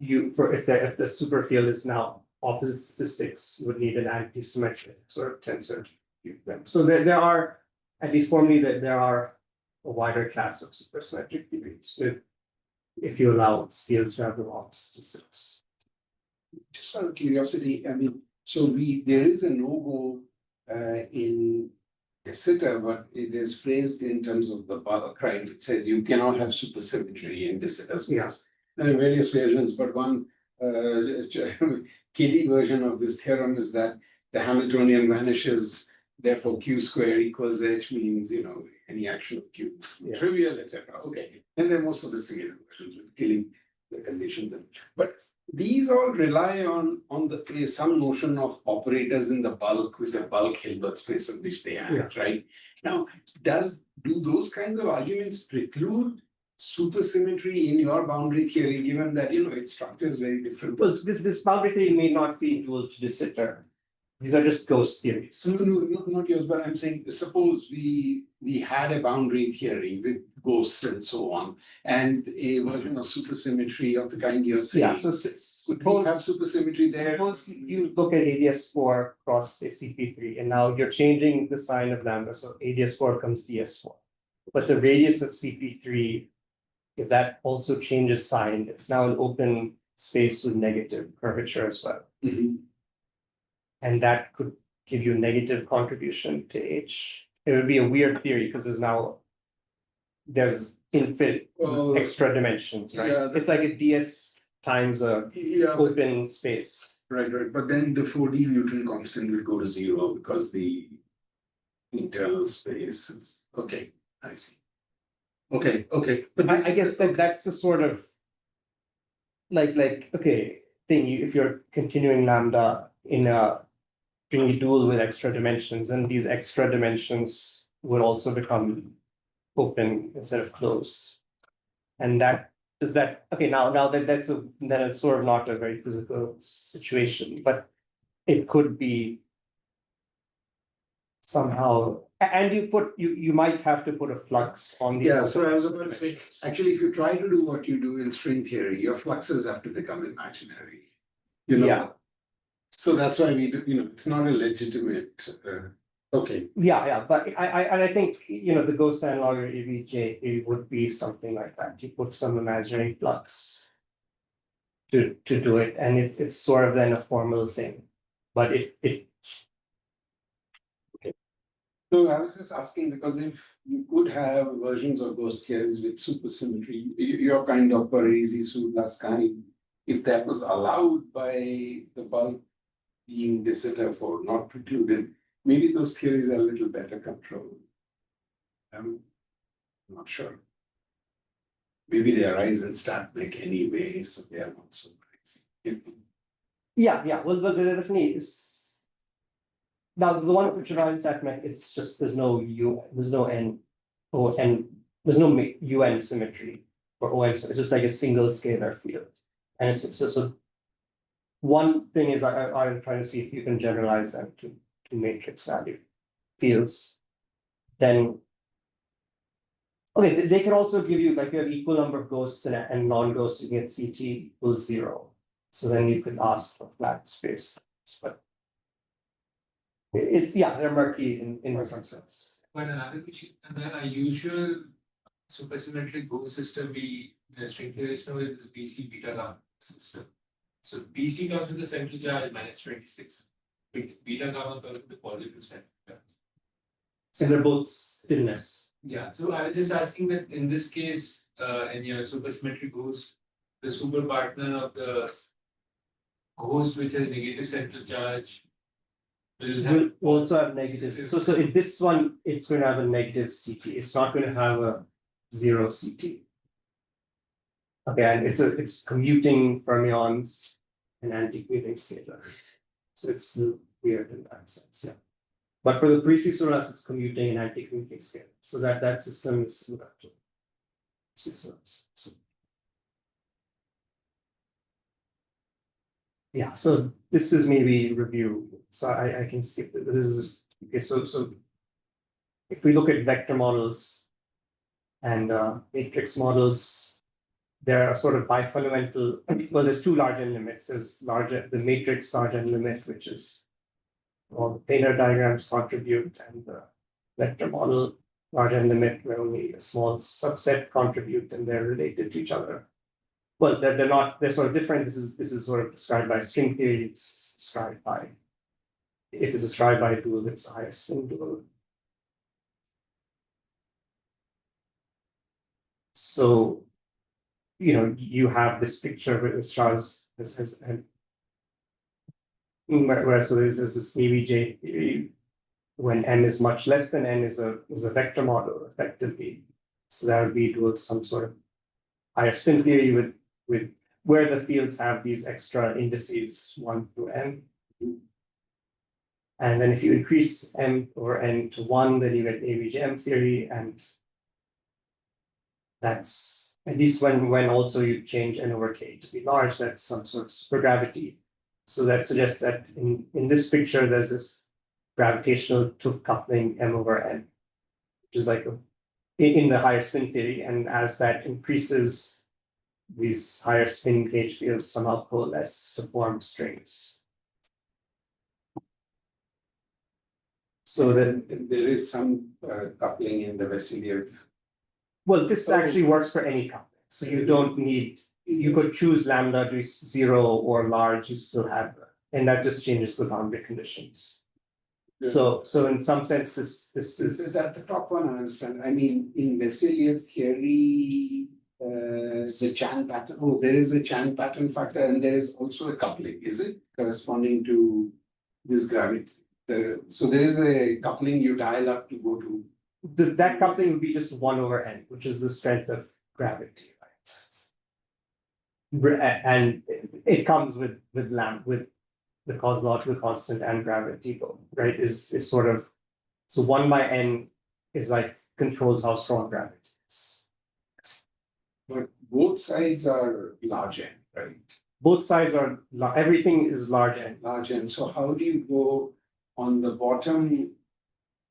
if the superfield is now opposite statistics, you would need an anti-symmetric sort of tensor to compute them. So there are, at least formally, there are a wider class of supersymmetric theories if you allow fields to have the wrong statistics. Just out of curiosity, I mean, so there is a no-go in de Sitter, but it is phrased in terms of the bulk, right? It says you cannot have supersymmetry in de Sitter space. Yeah. There are various versions, but one KD version of this theorem is that the Hamiltonian vanishes, therefore Q square equals H means, any action of Q is trivial, etc. Okay. And then most sophisticated versions with killing the conditions. But these all rely on some notion of operators in the bulk with the bulk Hilbert space of which they act, right? Now, do those kinds of arguments preclude supersymmetry in your boundary theory, given that its structure is very different? Well, this boundary theory may not be dual to de Sitter. These are just ghost theories. No, not yours, but I'm saying, suppose we had a boundary theory with ghosts and so on, and a version of supersymmetry of the kind you're saying. Yeah, so could we have supersymmetry there? Suppose you look at ADS4 cross say CP3, and now you're changing the sign of lambda, so ADS4 becomes DS4. But the radius of CP3, if that also changes sign, it's now an open space with negative curvature as well. Mm-hmm. And that could give you a negative contribution to H. It would be a weird theory because there's infinite extra dimensions, right? Yeah, it's like a DS times a open space. Right. But then the 4D Newton constant will go to 0 because the internal space is okay. I see. Okay. But I guess that's the sort of like thing. If you're continuing lambda in a stringy dual with extra dimensions, and these extra dimensions would also become open instead of closed. And then it's sort of not a very physical situation, but it could be somehow, and you might have to put a flux on these. Yeah, so I was about to say, actually, if you try to do what you do in string theory, your fluxes have to become imaginary. Yeah. So that's why we do, it's not a legitimate, okay. Yeah, but I think, the ghost analog or ABJ would be something like that. You put some imaginary flux to do it, and it's sort of then a formal thing. but it No, I was just asking because if you could have versions of those theories with supersymmetry, you're kind of Parisi plus kind, if that was allowed by the bulk being de Sitter or not precluded, maybe those theories are a little better controlled. I'm not sure. Maybe they arise and start back anyway, so they are not so crazy. yeah, well, but there definitely is. Now, the one which arrives at Mech, it's just there's no n, or n, there's no un symmetry for OM, so it's just like a single scalar field. And it's so one thing is I'm trying to see if you can generalize them to matrix value fields. Then okay, they can also give you like you have equal number of ghosts and non-ghosts, you get CT equals 0. So then you could ask for flat space, but it's they're murky in some sense. But another question, and then a usual supersymmetric ghost system the string theorist know is this BC beta gamma system. So BC comes with the central charge -26. Beta gamma comes with the positive central charge. And they're both stillness. Yeah, so I was just asking that in this case, in your supersymmetric ghost, the super partner of the ghost which has negative central charge will also have negative. So in this one, it's going to have a negative CT. It's not going to have a 0 CT. Okay, and it's commuting fermions and anti-commuting scalars. So it's weird in that sense, yeah. But for the pre-Cicerolas, it's commuting and anti-commuting scalars. So that system is similar to Cicerolas. So, yeah, so this is maybe review. So I can skip it. This is okay. So if we look at vector models and matrix models, there are sort of bifundamental. Well, there's two large n limits. There's the matrix large n limit, which is all the planar diagrams contribute, and the vector model large n limit, where only a small subset contribute and they're related to each other. Well, they're not, they're sort of different. This is sort of described by string theory, it's described by, if it's described by a dual, it's a higher string dual. So, you have this picture which shows this where so there's this ABJ theory when n is much less than n is a vector model effectively. So that would be dual to some sort of higher spin theory with where the fields have these extra indices 1 through n. And then if you increase m over n to 1, then you get ABJM theory, and that's at least when also you change n over k to be large, that's some sort of supergravity. So that suggests that in this picture, there's this gravitational Tooth coupling m over n, which is like in the higher spin theory, and as that increases, these higher spin gauge fields somehow coalesce to form strings. So then there is some coupling in the Vassiliev. well, this actually works for any coupling. So you don't need, you could choose lambda to be 0 or large, you still have, and that just changes the boundary conditions. So in some sense, this is That the top one I understand. I mean, in Vassiliev theory, the Chang pattern. Oh, there is a Chang pattern factor, and there is also a coupling. Is it corresponding to this gravity? So there is a coupling you dial up to go to. that coupling would be just 1 over n, which is the strength of gravity, right? And it comes with the cosmological constant and gravity, right? Is sort of, so 1 by n is like controls how strong gravity is. But both sides are large n, right? Both sides are everything is large n. Large n. So how do you go on the bottom?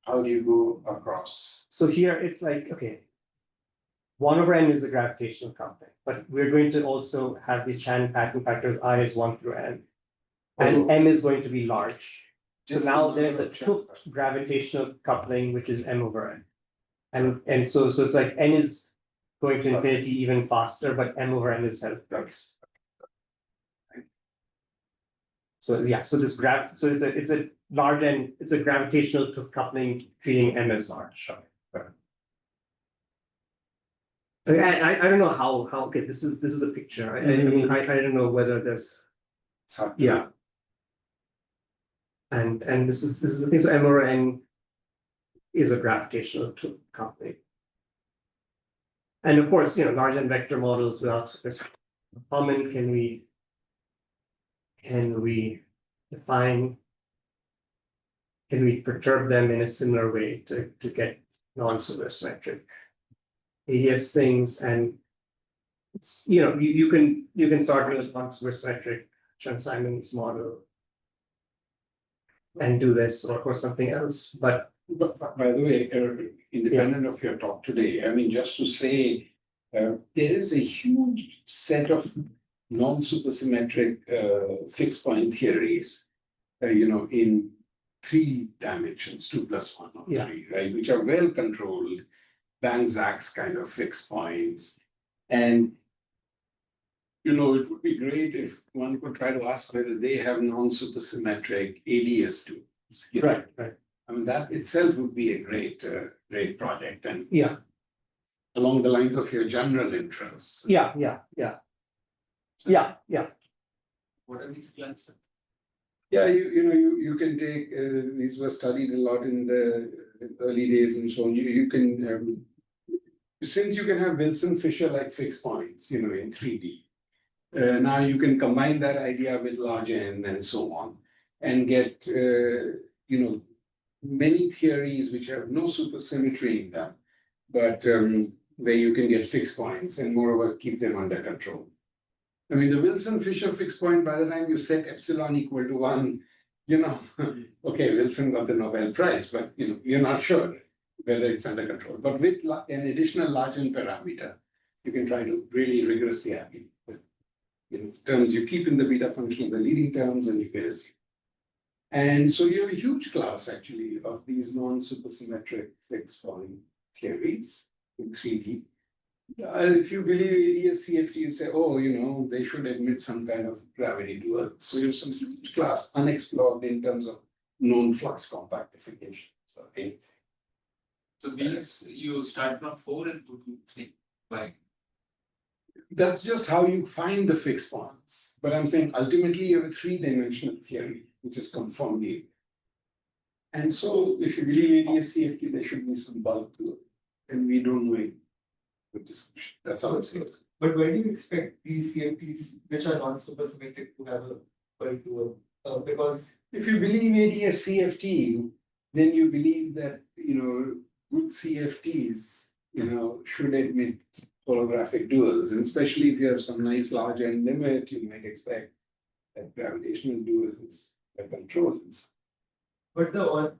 How do you go across? So here it's like, okay, 1 over n is the gravitational constant, but we're going to also have the Chang pattern factors I is 1 through n. And m is going to be large. So Just now the there's a number of Chang Tooth gravitational coupling, which is m over n. And so it's like n is going to infinity even faster, but m over n is held fixed. So yeah, so it's a large and it's a gravitational coupling treating M as large. I don't know how okay this is the picture. I mean I don't know whether there's yeah. And this is the thing. So M over N is a gravitational coupling. And of course, large N vector models without common can we define, can we perturb them in a similar way to get non-supersymmetric ADS things, and it's you can start with a non-supersymmetric Chern-Simons model and do this or something else, but by the way, independent of your talk today, I mean, just to say, there is a huge set of non-supersymmetric fixed point theories, in 3 dimensions, 2 plus 1 or 3, right, which are well controlled, Bang-Zaks kind of fixed points. And, it would be great if one could try to ask whether they have non-supersymmetric ADS tools. right. I mean, that itself would be a great project, and Yeah. along the lines of your general interests. Yeah. What are these plans? Yeah, you can take, these were studied a lot in the early days and so on. You can, since you can have Wilson-Fisher-like fixed points, in 3D, now you can combine that idea with large N and so on, and get, many theories which have no supersymmetry in them, but where you can get fixed points and moreover keep them under control. I mean, the Wilson-Fisher fixed point, by the time you set epsilon equal to 1, okay, Wilson got the Nobel Prize, but you're not sure whether it's under control. But with an additional large N parameter, you can try to really rigorously argue with terms you keep in the beta function, the leading terms, and you get a C. And so you have a huge class actually of these non-supersymmetric fixed point theories in 3D. If you believe ADS CFT, you say, oh, they should admit some kind of gravity dual. So you have some huge class unexplored in terms of known flux compactification. So anything. So these you start from 4 and go to 3. Like that's just how you find the fixed points. But I'm saying ultimately you have a 3-dimensional theory, which is conformly. And so if you believe ADS CFT, there should be some bulk to it. And we don't know it. That's all I'm saying. But where do you expect these CFTs, which are non-supersymmetric, to have a bulk dual? Because if you believe ADS CFT, then you believe that good CFTs should admit holographic duals, and especially if you have some nice large N limit, you might expect that gravitational duals are controlled. but the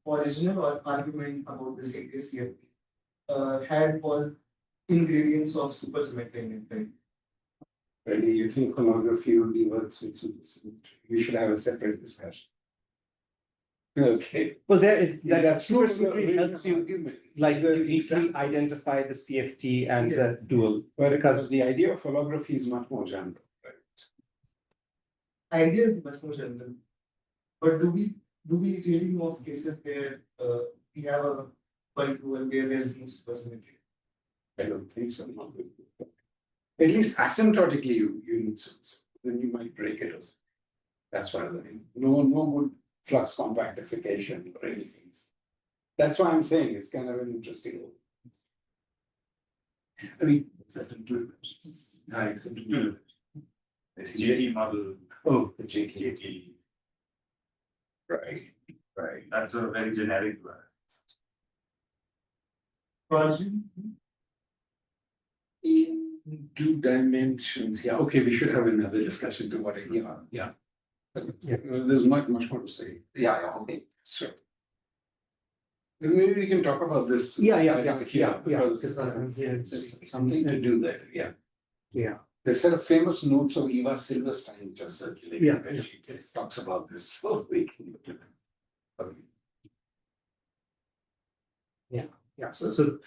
original argument about this ADS CFT had all ingredients of supersymmetry in it, right? Really, you think holography only works with supersymmetry? We should have a separate discussion. Okay. Well, there is that that's supersymmetry no helps you argument. like The you easily example- identify the CFT and Yes. the dual. Because the idea of holography is much more general, right? Idea is much more general. But do we really know of cases where we have a bulk dual where there's no supersymmetry? I don't think so. Not with, at least asymptotically, you need some. Then you might break it or something. That's why no good flux compactification or anything. That's why I'm saying it's kind of an interesting. I mean, Certain two dimensions. GT model. Oh, the JK. GT. Right. That's a very generic word. Prakash? In 2 dimensions, yeah. Okay, we should have another discussion to what. Yeah. There's much more to say. Yeah. Okay. Sure. Then maybe we can talk about this. Because there's something to do there. Yeah. There's a set of famous notes of Eva Silverstein which are circulating. Yeah. Where she talks about this. So we can look at them. Yeah. So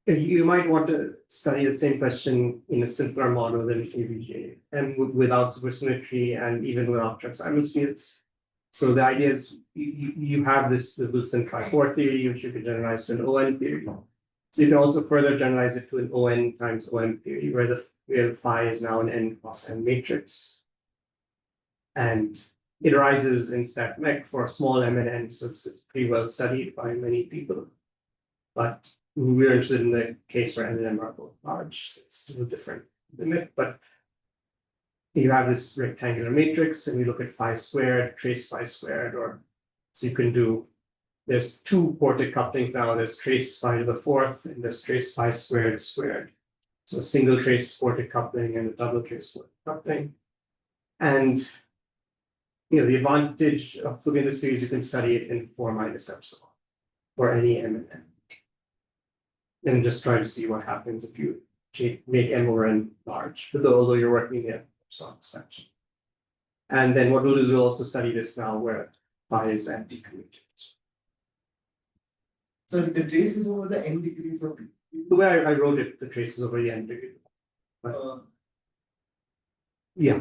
You might want to study the same question in a simpler model than ABJM and without supersymmetry and even without transimals fields. So the idea is you have this Wilson tri-4 theory, which you can generalize to an ON theory. So you can also further generalize it to an ON times OM theory, where the phi is now an n cross n matrix. And it arises in StatMech for small m and n, so it's pretty well studied by many people. But we're interested in the case where n and m are both large, so it's still a different limit, but you have this rectangular matrix and we look at phi squared, trace phi squared, or so you can do, there's two ported couplings now, there's trace phi to the fourth and there's trace phi squared squared. So a single trace ported coupling and a double trace ported coupling. And the advantage of looking at this series, you can study it in 4 minus epsilon for any m and n. And just try to see what happens if you make m over n large, although you're working in epsilon extension. And then what we'll do is we'll also study this now where phi is anti-commutative. So the trace is over the n degrees of. The way I wrote it, the trace is over the n degree. Yeah.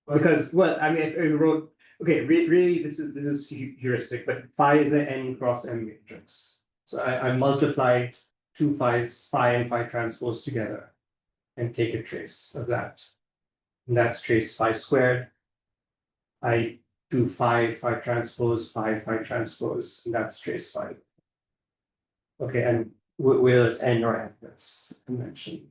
Because, well, I mean, if I wrote, okay, really, this is heuristic, but phi is an n cross m matrix. So I multiplied two phis, phi and phi transpose together and take a trace of that. And that's trace phi squared. I do phi transpose, phi transpose, and that's trace phi. Okay, and whether it's n or n, that's convention.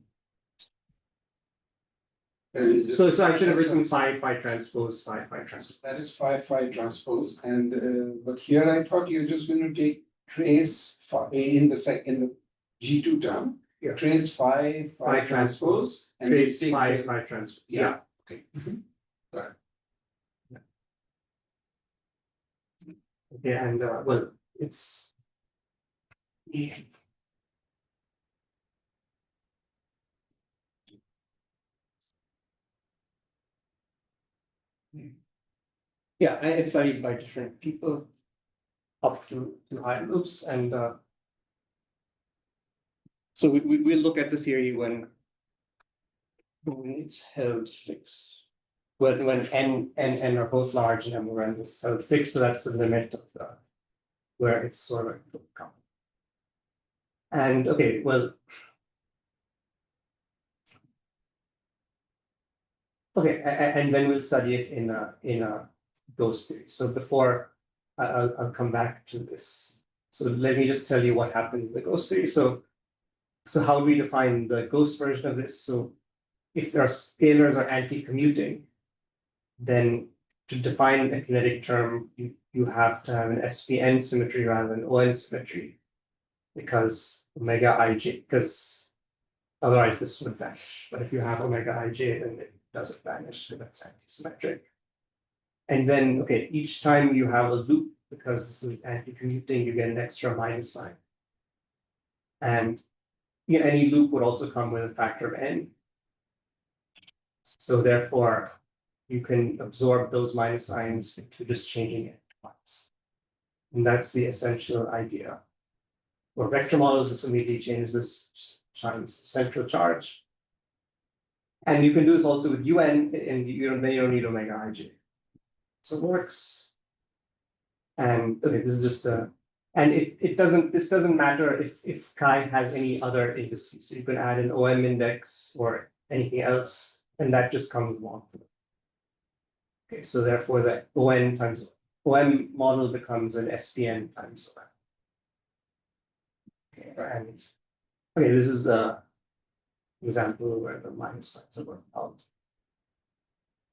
So I should have written phi transpose, phi transpose. That is phi transpose, and but here I thought you're just going to take trace phi in the G2 term. Yeah. Trace phi transpose and Trace take phi the- transpose. Yeah. Okay. Got it. Okay, and well, it's. Yeah, and it's studied by different people up to higher loops, and so we'll look at the theory when it's held fixed. When n are both large and m over n is held fixed, so that's the limit of the where it's sort of come. And okay, well. Okay, and then we'll study it in a ghost theory. So before I'll come back to this. So let me just tell you what happens in the ghost theory. So how do we define the ghost version of this? So if our scalars are anti-commuting, then to define a kinetic term, you have to have an SPN symmetry rather than ON symmetry, because omega ij, because otherwise this would vanish. But if you have omega ij, then it doesn't vanish, so that's anti-symmetric. And then, okay, each time you have a loop, because this is anti-commuting, you get an extra minus sign. And any loop would also come with a factor of n. So therefore, you can absorb those minus signs into just changing it twice. And that's the essential idea. For vector models, this immediately changes this central charge. And you can do this also with UN, and then you don't need omega ij. So it works. And okay, this is just and this doesn't matter if chi has any other indices. So you can add an OM index or anything else, and that just comes along. Okay, so therefore the ON times OM model becomes an SPN times OM. Okay, and okay, this is example where the minus signs are worked out.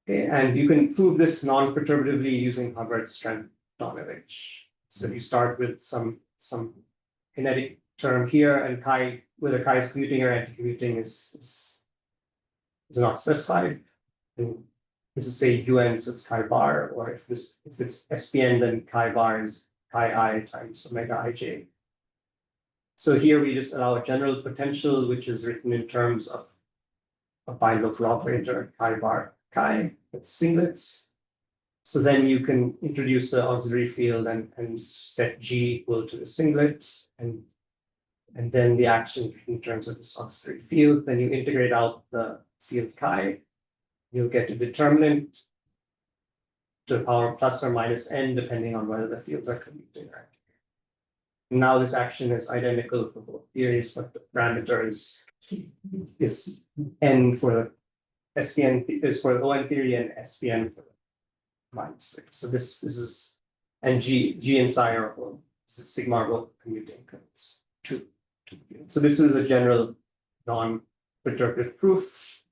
Okay, and you can prove this non-perturbatively using Hubbard's strength Donovich. So you start with some kinetic term here, and chi, whether chi is commuting or anti-commuting is not specified. And this is say UN, so it's chi bar, or if it's SPN, then chi bar is chi I times omega ij. So here we just allow a general potential, which is written in terms of a bilocal operator, chi bar chi, that's singlets. So then you can introduce the auxiliary field and set G equal to the singlet, and and then the action in terms of this auxiliary field, then you integrate out the field chi. You'll get a determinant to the power plus or minus n, depending on whether the fields are commuting or now this action is identical for both theories, but the parameter is n for the SPN is for the ON theory and SPN for the -6. So this is and G and psi are both sigma are both commuting currents. Two. So this is a general non-perturbative proof.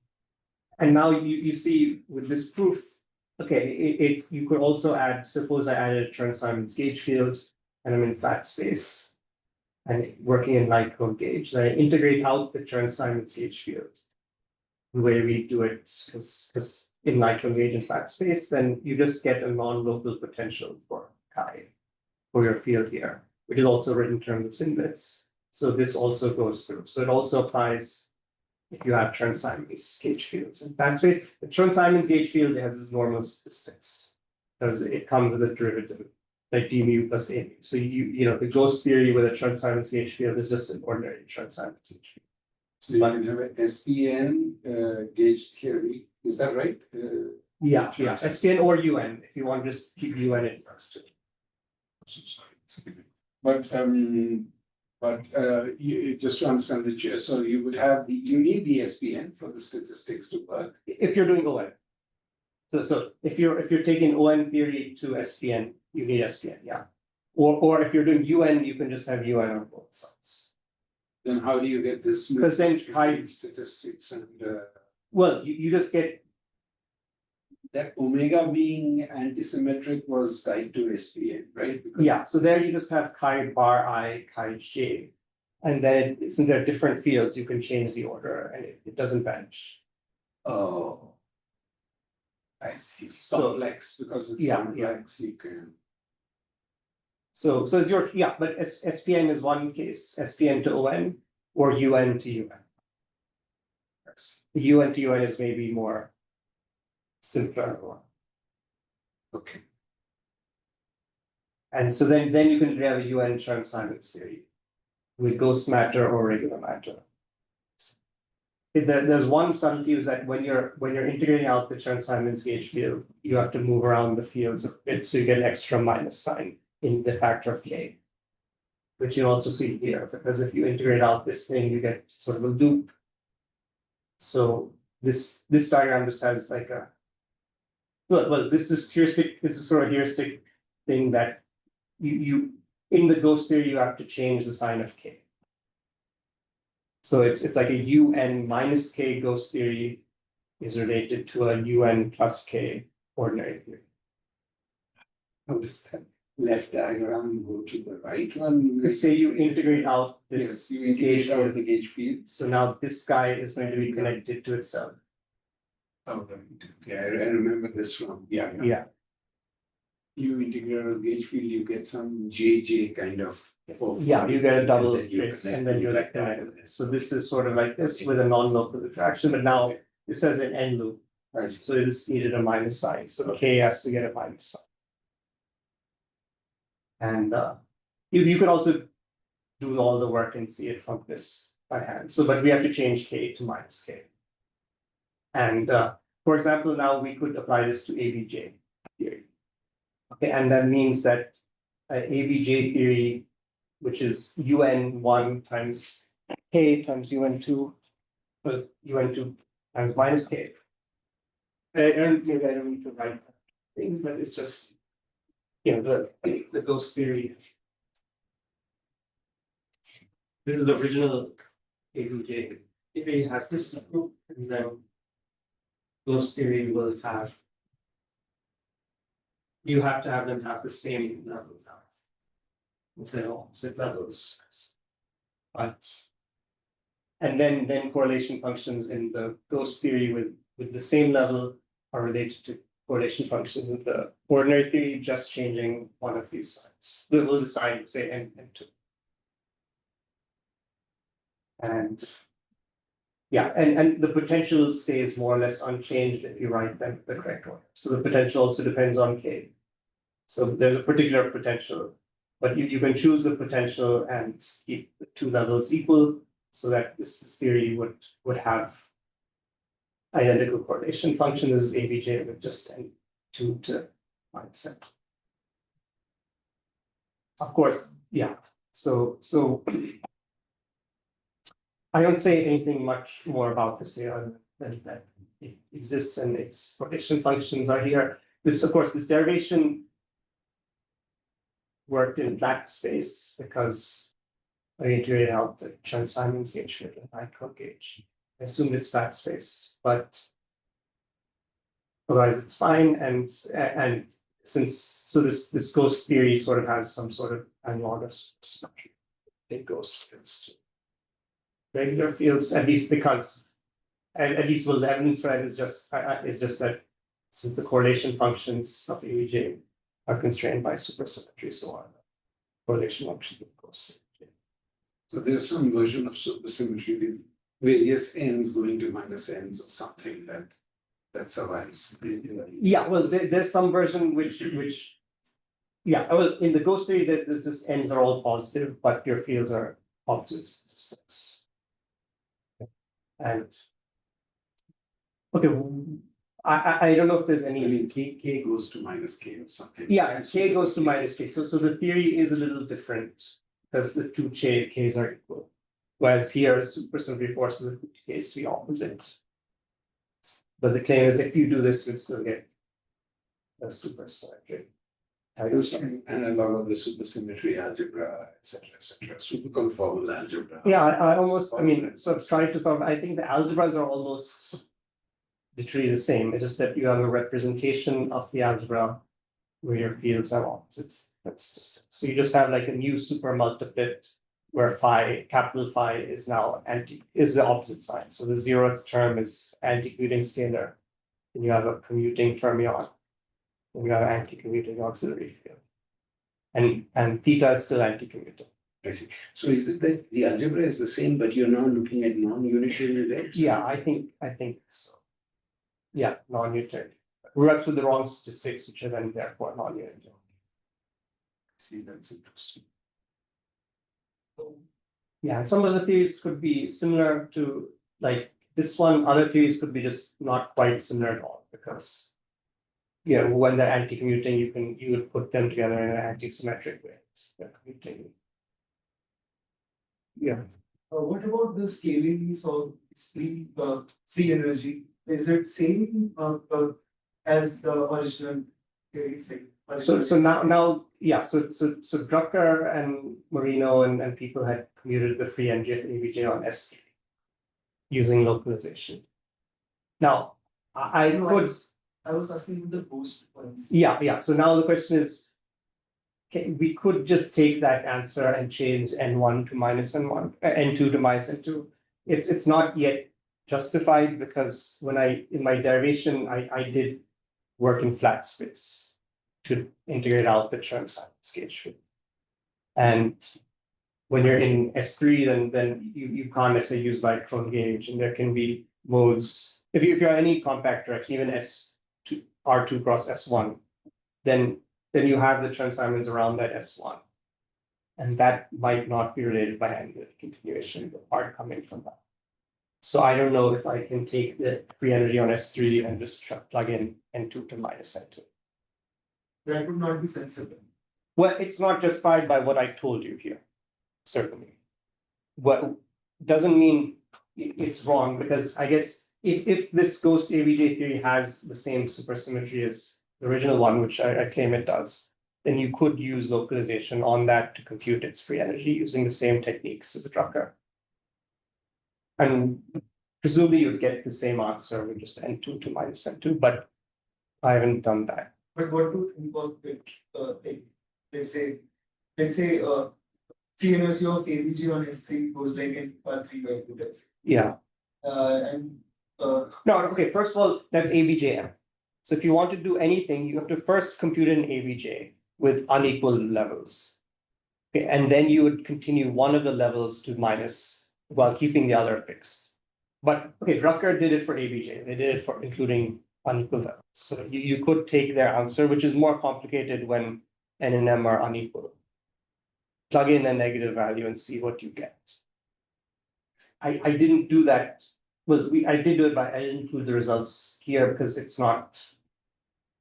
And now you see with this proof, okay, you could also add, suppose I added a Chern-Simons gauge field and I'm in flat space and working in light cone gauge. Then I integrate out the Chern-Simons gauge field. The way we do it, because in light cone gauge in flat space, then you just get a non-local potential for chi for your field here, which is also written in terms of singlets. So this also goes through. So it also applies if you have Chern-Simons gauge fields in flat space. The Chern-Simons gauge field has its normal statistics because it comes with a derivative like d mu plus a mu. So you know the ghost theory with a Chern-Simons gauge field is just an ordinary Chern-Simons gauge field. So you can have an SPN gauge theory, is that right? Yeah, SPN or UN if you want to just keep UN in first. But just to understand so you would have you need the SPN for the statistics to work. If you're doing ON. So if you're taking ON theory to SPN, you need SPN, yeah. Or if you're doing UN, you can just have UN on both sides. Then how do you get this? Because then statistics and well, you just get that omega being antisymmetric was tied to SPN, right? Because yeah. So there you just have chi bar I, chi j, and then since there are different fields, you can change the order, and it doesn't vanish. Oh, I see. So Complex because it's yeah, complex. You can. So it's your but SPN is one case, SPN to ON or UN to UN. UN to UN is maybe more simpler one. Okay. And so then you can have a UN Chern-Simons theory with ghost matter or regular matter. There's one subtlety is that when you're integrating out the Chern-Simons gauge field, you have to move around the fields a bit, so you get an extra minus sign in the factor of k, which you also see here, because if you integrate out this thing, you get sort of a loop. So this diagram just has like a well, this is heuristic. This is sort of heuristic thing that you in the ghost theory you have to change the sign of k. So it's like a UN minus k ghost theory is related to a UN plus k ordinary theory. How does that left diagram go to the right one? Say you integrate out this Yes, you integrate gauge out field. the gauge field. So now this guy is going to be connected to itself. Oh, right. Okay, I remember this from Yeah. You integrate a gauge field, you get some JJ kind of. Yeah, you get a double and then you trace connect and then it you're like that. connected. So this is sort of like this with a non-local attraction, but now this has an end loop. I see. So this needed a minus sign. So k has to get a minus sign. And you could also do all the work and see it from this by hand. So, but we have to change k to minus k. And for example, now we could apply this to ABJ theory. Okay, and that means that ABJ theory, which is UN1 times k times UN2, UN2 times minus k. Maybe I don't need to write that thing, but it's just the ghost theory. This is the original ABJ. It has this group, and then ghost theory will have. You have to have them have the same level now. Instead of opposite levels. But and then correlation functions in the ghost theory with the same level are related to correlation functions in the ordinary theory, just changing one of these signs. The sign, say n2. And yeah, and the potential stays more or less unchanged if you write them the correct order. So the potential also depends on k. So there's a particular potential But you can choose the potential and keep the two levels equal so that this theory would have identical correlation function. This is ABJ with just n 2 to minus n. Of course, yeah. So I don't say anything much more about this here other than that it exists and its correlation functions are here. This, of course, this derivation worked in flat space because I integrated out the Chern-Simons gauge field and micro gauge. I assume it's flat space, but otherwise it's fine. And since this ghost theory sort of has some sort of analogous structure, it ghost fields to regular fields, at least because, at least well, the evidence for that is just that since the correlation functions of ABJ are constrained by supersymmetry, so on the correlation function of ghost. So there's some version of supersymmetry with various n's going to minus n's or something that survives. Yeah, well, there's some version which yeah, well, in the ghost theory, there's just n's are all positive, but your fields are opposites. And okay, I don't know if there's I any. mean, k goes to minus k or something. Yeah, k goes to minus k. So the theory is a little different because the two k's are equal. Whereas here, supersymmetry forces the two k's to be opposite. But the claim is if you do this, you'd still get a supersymmetry. So some analog of the supersymmetry algebra, etc., superconformal algebra. Yeah, I almost, I mean, so it's trying to solve, I think the algebras are almost literally the same. It's just that you have a representation of the algebra where your fields are opposites. That's just, so you just have like a new super multiplet where phi, capital phi is now is the opposite sign. So the zeroth term is anti-commuting scalar. And you have a commuting fermion. And you have an anti-commuting auxiliary field. And theta is still anti-commuting. I see. So is it that the algebra is the same, but you're now looking at non-unitary layers? Yeah, I think so. Yeah, non-unitary. We worked with the wrong statistics, which are then therefore non-unitary. See, that's interesting. Yeah, and some of the theories could be similar to like this one. Other theories could be just not quite similar at all because yeah, when they're anti-commuting, you would put them together in an anti-symmetric way. They're commuting. Yeah. What about the scalings of free energy? Is it same as the original theories? So now yeah, so Drucker and Marino and people had commuted the free energy of ABJ on S3 using localization. Now I was asking the boost points. Yeah. So now the question is, we could just take that answer and change n1 to minus n1, n2 to minus n2. It's not yet justified because when in my derivation, I did work in flat space to integrate out the Chern-Simons gauge field. And when you're in S3, then you can't necessarily use electron gauge, and there can be modes. If you're any compact direction, even S2 R2 cross S1, then you have the Chern-Simons around that S1. And that might not be related by angular continuation, the part coming from that. So I don't know if I can take the free energy on S3 and just plug in N2 to minus N2. That would not be sensible. Well, it's not justified by what I told you here, certainly. What doesn't mean it's wrong, because I guess if this ghost ABJ theory has the same supersymmetry as the original one, which I claim it does, then you could use localization on that to compute its free energy using the same techniques as the Drucker. And presumably you'd get the same answer with just N2 to minus N2, but I haven't done that. But what do you think about it? Let's say free energy of ABJ on S3 goes like in 3/2, let's say. Yeah. No, okay, first of all, that's ABJM. So if you want to do anything, you have to first compute an ABJ with unequal levels. Okay, and then you would continue one of the levels to minus while keeping the other fixed. But okay, Drucker did it for ABJ. They did it for including unequal levels. So you could take their answer, which is more complicated when N and M are unequal. plug in a negative value and see what you get. I didn't do that. Well, I did do it, but I didn't include the results here because it's not.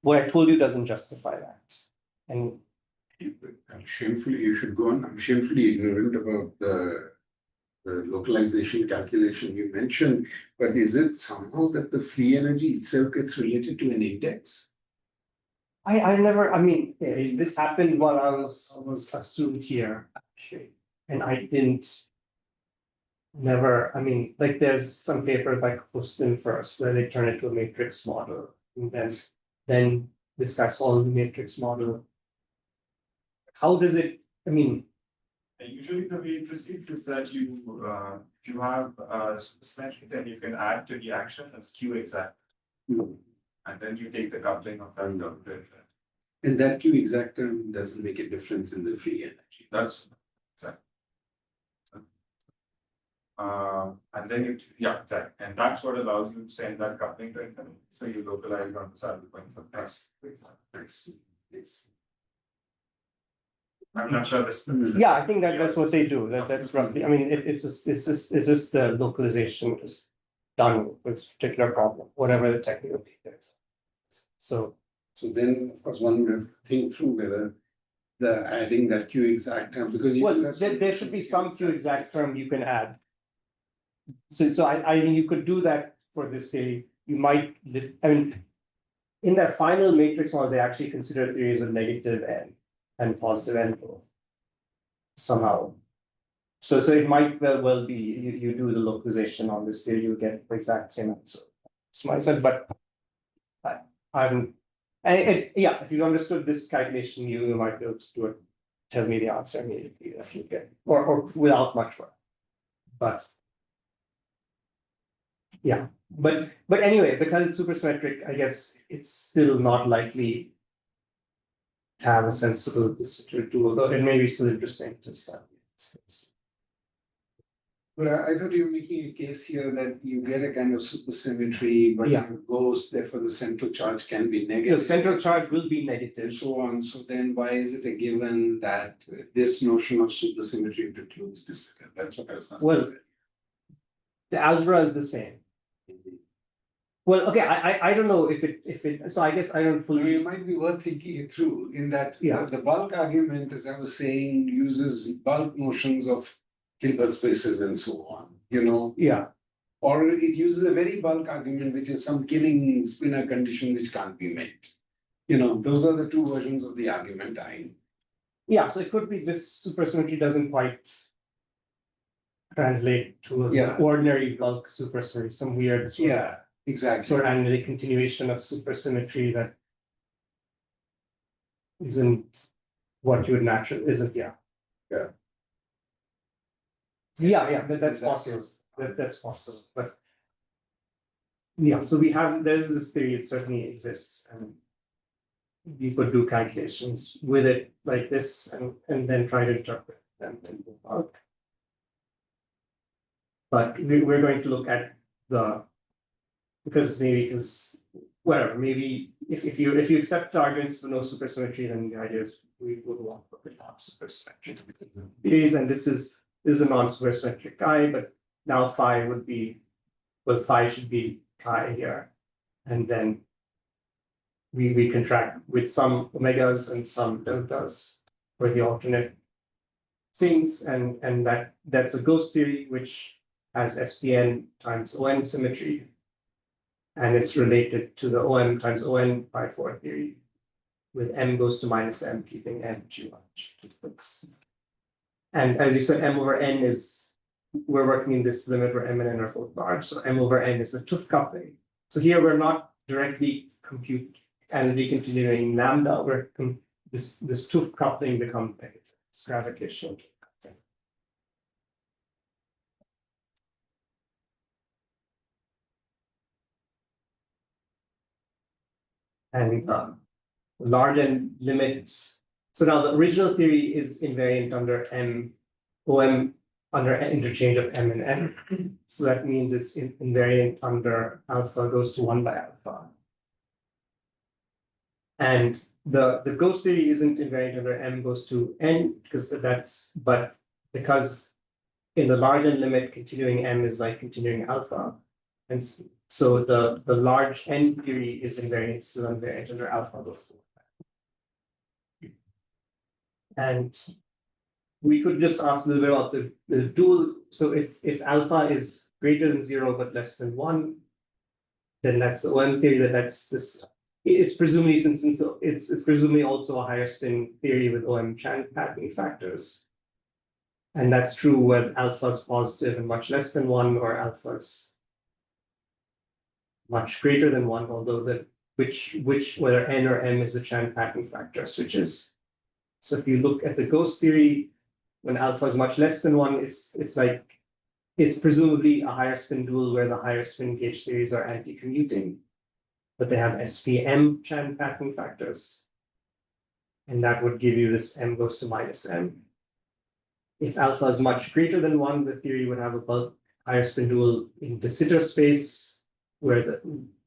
What I told you doesn't justify that. And I'm shamefully, you should go on, I'm shamefully ignorant about the localization calculation you mentioned, but is it somehow that the free energy itself gets related to an index? I never, I mean, this happened while I was a student here. And I didn't. Never, I mean, like there's some paper like Houston first, where they turn it to a matrix model. And then this guy solved the matrix model. How does it, I mean, And usually the way it proceeds is that you, if you have supersymmetry, then you can add to the action as Q exact. And then you take the coupling of that term to it. And that Q exact term doesn't make a difference in the free energy. That's exact. And then you, yeah, exactly. And that's what allows you to send that coupling to infinity. So you localize on the saddle point for price. I'm not sure this. yeah, I think that's what they do. That's roughly, I mean, it's just the localization is done with this particular problem, whatever the technical detail is. So then, of course, one would have to think through whether the adding that Q exact term, because you. well, there should be some Q exact term you can add. So I mean, you could do that for this theory. You might, I mean, in that final matrix model, they actually consider theories with negative n and positive n somehow. So it might well be you do the localization on this theory, you get the exact same answer. So I said, but I haven't. And yeah, if you understood this calculation, you might be able to do it. Tell me the answer immediately if you get, or without much work. But yeah, but anyway, because it's supersymmetric, I guess it's still not likely to have a sensible distributed tool, though it may be still interesting to study. But I thought you were making a case here that you get a kind of supersymmetry, but Yeah. it goes, therefore the central charge can be The negative. central charge will be And negative. so on. So then why is it a given that this notion of supersymmetry precludes dissonance? That's what I was asking. Well, the algebra is the same. Well, okay, I don't know if it, so I guess I don't I mean, it fully, might be worth thinking it through in that Yeah. the bulk argument, as I was saying, uses bulk notions of Hilbert spaces and so on, you know, yeah, or it uses a very bulk argument, which is some killing spinor condition which can't be met. You know, those are the two versions of the argument I. yeah, so it could be this supersymmetry doesn't quite translate to an Yeah. ordinary bulk supersymmetry, some weird sort of Yeah, exactly. sort of analytic continuation of supersymmetry that isn't what you would naturally, isn't, yeah. Yeah. Yeah, that's possible, that's possible, but. Yeah, so there's this theory, it certainly exists, and. We could do calculations with it like this and then try to interpret them and move out. But we're going to look at because whatever, maybe if you accept the arguments for no supersymmetry, then the idea is we would want to put non-supersymmetric theories, and this is a non-supersymmetric guy, but now phi would be, well, phi should be pi here, and then we contract with some omegas and some deltas for the alternate things, and that's a ghost theory which has SPN times ON symmetry. And it's related to the OM times ON by 4 theory, with M goes to minus M, keeping M G large. And as you said, M over N is, we're working in this limit where M and N are both large, so M over N is a Tuff coupling. So here we're not directly analytically continuing lambda, where this Tuff coupling becomes negative, it's gravitational. And large N limits. So now the original theory is invariant under OM under interchange of M and N. So that means it's invariant under alpha goes to 1 by alpha. And the ghost theory isn't invariant under M goes to N because because in the large N limit, continuing M is like continuing alpha. And so the large N theory is invariant, still invariant under alpha goes to 1. And we could just ask a little bit about the dual. So if alpha is greater than 0 but less than 1, then that's the OM theory that's this. It's presumably since it's presumably also a higher spin theory with OM patterning factors. And that's true when alpha is positive and much less than 1, or alpha is much greater than 1, although whether N or M is a Chan patterning factor switches. So if you look at the ghost theory, when alpha is much less than 1, it's presumably a higher spin dual where the higher spin gauge theories are anti-commuting, but they have SPM Chan patterning factors. And that would give you this M goes to minus M. If alpha is much greater than 1, the theory would have a bulk higher spin dual in de Sitter space, where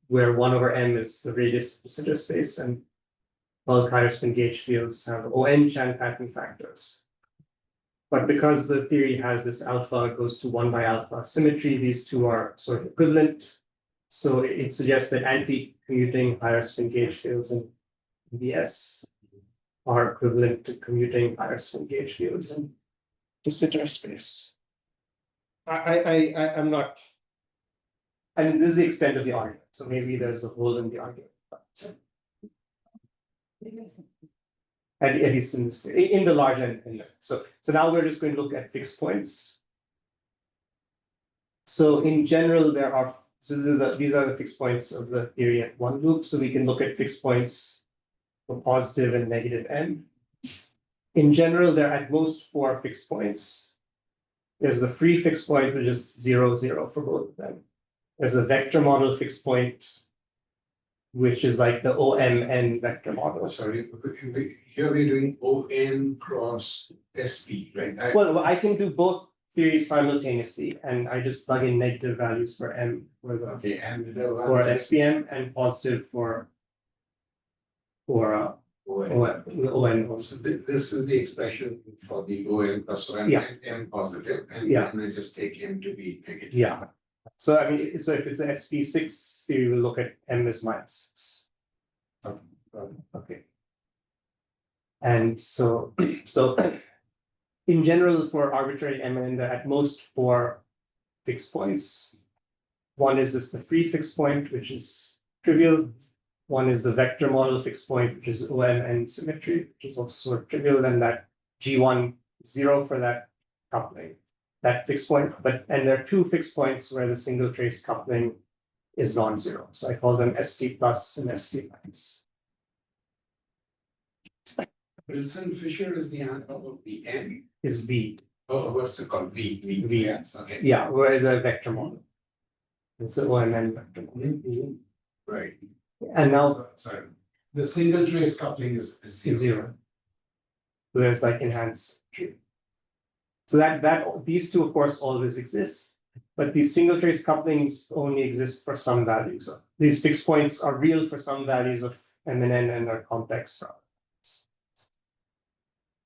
1 over M is the radius of de Sitter space, and bulk higher spin gauge fields have ON Chan patterning factors. But because the theory has this alpha goes to 1 by alpha symmetry, these two are sort of equivalent. So it suggests that anti-commuting higher spin gauge fields in BS are equivalent to commuting higher spin gauge fields in de Sitter space. I'm not, and this is the extent of the argument. So maybe there's a hole in the argument. At least in the large end. So now we're just going to look at fixed points. So in general, these are the fixed points of the theory at one loop. So we can look at fixed points for positive and negative M. In general, there are at most 4 fixed points. There's the free fixed point, which is 0, 0 for both of them. There's a vector model fixed point, which is like the OMN vector model. Sorry, here we're doing ON cross SP, right? Well, I can do both theories simultaneously, and I just plug in negative values for M for the and for SPM and positive for ON. So this is the expression for the ON plus ON Yeah. and M positive, and Yeah. then I just take M to be negative. Yeah. So I mean, so if it's an SP6 theory, we'll look at M as minus 6. Okay. And so in general, for arbitrary MN, there are at most 4 fixed points. One is the free fixed point, which is trivial. One is the vector model fixed point, which is OMN symmetry, which is also sort of trivial, and that G1 0 for that coupling, that fixed point. And there are 2 fixed points where the single trace coupling is non-zero. So I call them ST plus and ST minus. Wilson Fisher is the answer of the M. Is V. Oh, what's it called? V. V. Yes, okay. Yeah, where is the vector model? It's an OMN vector model. Right. And now Sorry. The single trace coupling is is 0. 0. So there's like enhanced tree. So that these two, of course, always exist, but these single trace couplings only exist for some values of these fixed points are real for some values of M and N and are complex for others.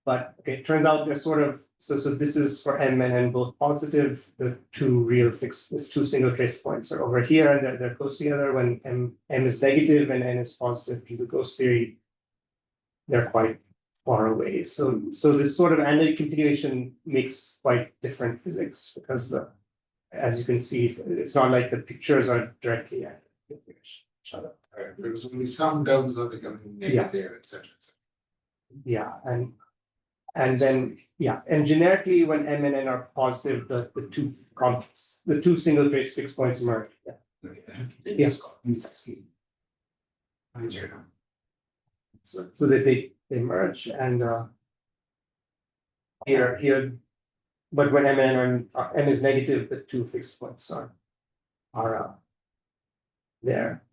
But okay, it turns out they're sort of so this is for M and N both positive. The 2 real fixed, these 2 single trace points are over here, and they're close together. When M is negative and N is positive to the ghost theory, they're quite far away. So this sort of analytic continuation makes quite different physics because as you can see, it's not like the pictures are directly at each other. Right. Because only some terms are becoming negative, etc. Yeah, and then and generically when M and N are positive, the two single trace fixed points merge. Yeah. Yes. So that they merge and here, but when M and N are M is negative, the 2 fixed points are there.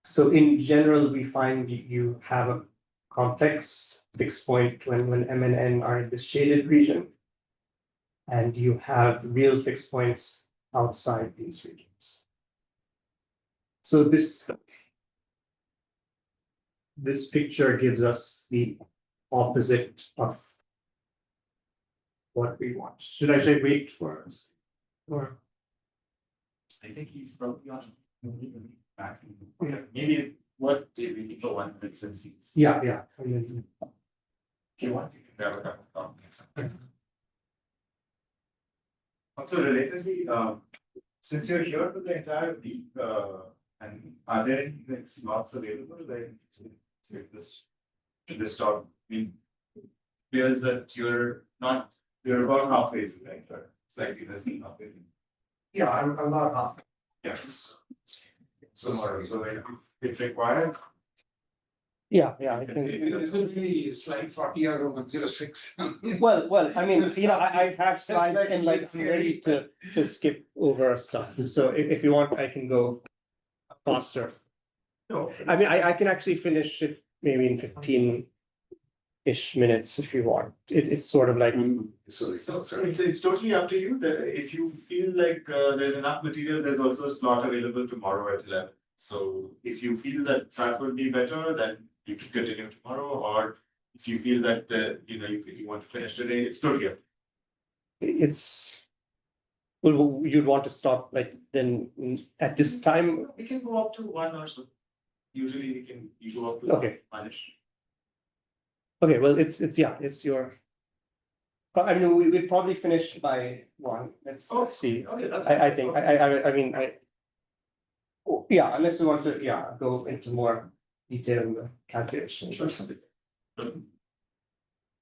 So in general, we find you have a complex fixed point when M and N are in this shaded region, and you have real fixed points outside these regions. So this this picture gives us the opposite of what we want. Should I say wait for us? Or I think he's probably on. Back. Maybe what they waiting for 1 minute and seats. yeah. If you want, you can grab a cup of coffee. Also, relatedly, since you're here for the entire week, and are there any like slots available? Like, if this talk, I mean, appears that you're about halfway through, right? Or slightly less than halfway through. Yeah, I'm not half. Yes. So like, if required, Yeah, I think. Isn't the slide 40 out of 106? Well, I mean, I have slides and like ready to skip over stuff. So if you want, I can go faster. no. I mean, I can actually finish it maybe in 15-ish minutes if you want. It's sort of like. So it's totally up to you. If you feel like there's enough material, there's also a slot available tomorrow at 11. So if you feel that would be better, then you can continue tomorrow. Or if you feel that you want to finish today, it's totally up. It's. Well, you'd want to stop like then at this time. We can go up to 1 or so. Usually you go up to Okay. 1-ish. Okay, well, it's your. But I mean, we'd probably finish by 1. Let's see. Okay, that's. I think, I mean, yeah, unless you want to, go into more detail in the calculation or something.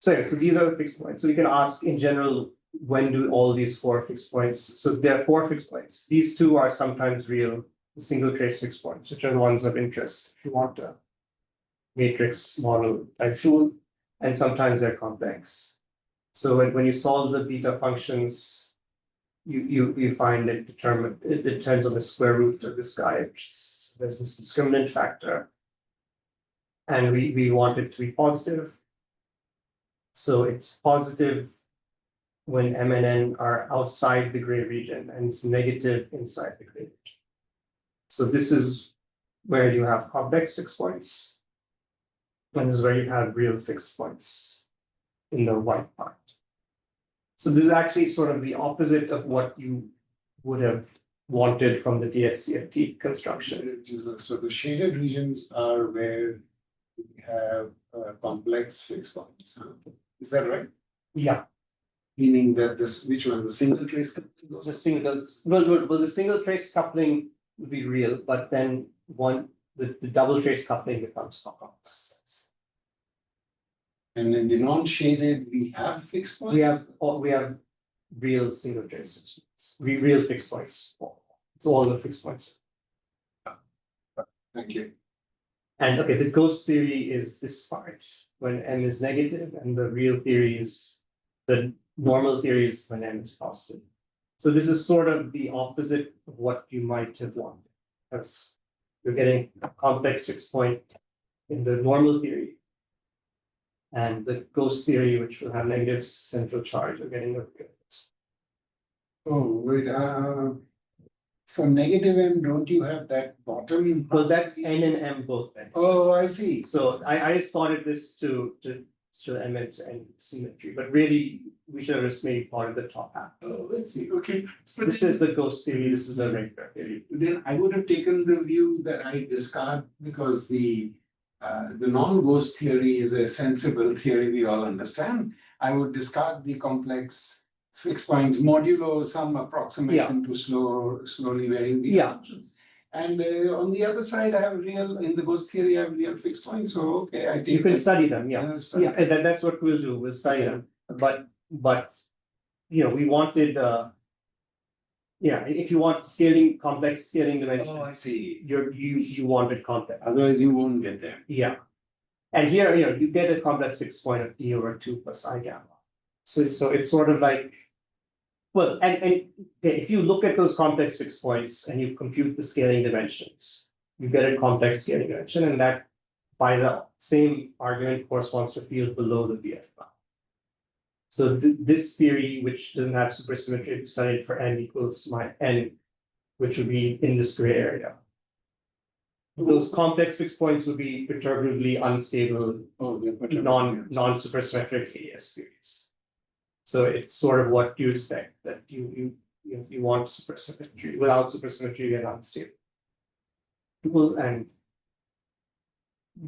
So these are the fixed points. So you can ask in general, when do all these 4 fixed points? So there are 4 fixed points. These 2 are sometimes real single trace fixed points, which are the ones of interest. If you want a matrix model type tool, and sometimes they're complex. So when you solve the beta functions, you find it depends on the square root of this guy, which is, there's this discriminant factor. And we want it to be positive. So it's positive when M and N are outside the gray region, and it's negative inside the gray region. So this is where you have complex fixed points. And this is where you have real fixed points in the white part. So this is actually sort of the opposite of what you would have wanted from the DSCFT construction. So the shaded regions are where we have complex fixed points. Is that right? Yeah, Meaning that which one, the single trace? the single, the single trace coupling would be real, but then the double trace coupling becomes complex. And in the non-shaded, we have fixed points? We have real single traces, real fixed points. It's all the fixed points. Thank you. And okay, the ghost theory is this part when M is negative, and the real theory is the normal theory is when M is positive. So this is sort of the opposite of what you might have wanted, because you're getting a complex fixed point in the normal theory. And the ghost theory, which will have negative central charge, are getting a. Oh, wait, for negative M, don't you have that bottom? Well, that's N and M both then. Oh, I see. So I just plotted this to show M and symmetry, but really we should have just made part of the top half. Oh, I see, okay. So this is the ghost theory, this is the regular theory. Then I would have taken the view that I discard because the non-ghost theory is a sensible theory we all understand. I would discard the complex fixed points modulo some approximation to slowly varying beta functions. And on the other side, I have real, in the ghost theory, I have real fixed points. So okay, I take You can it. study them, yeah. Study. Yeah, and that's what we'll do, we'll study them, but we wanted if you want complex scaling dimensions. Oh, I see. You wanted complex. Otherwise, you won't get there. Yeah. And here, you get a complex fixed point of E over 2 plus I gamma. So it's sort of like, well, and if you look at those complex fixed points and you compute the scaling dimensions, you get a complex scaling dimension, and that by the same argument corresponds to a field below the BF bound. So this theory, which doesn't have supersymmetry, if you study it for n equals my n, which would be in this gray area. those complex fixed points would be perturbably unstable, Oh, non-supersymmetric AES series. So it's sort of what you expect, that you want supersymmetry. Without supersymmetry, you get unstable. Well, and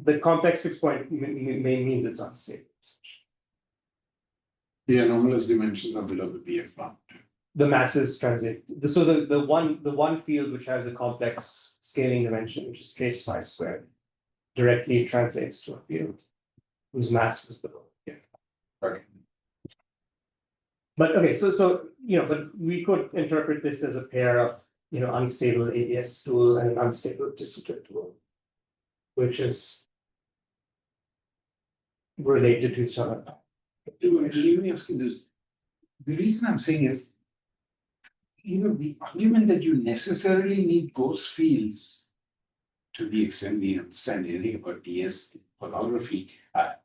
the complex fixed point means it's unstable. The anomalous dimensions are below the BF bound. The masses transit. So the one field which has a complex scaling dimension, which is k phi squared, directly translates to a field whose mass is below. Yeah. Okay. But okay, so but we could interpret this as a pair of unstable AES tool and an unstable dissociative tool, which is related to each other. Let me ask you this. The reason I'm saying is, the argument that you necessarily need ghost fields to the extent we understand anything about DS holography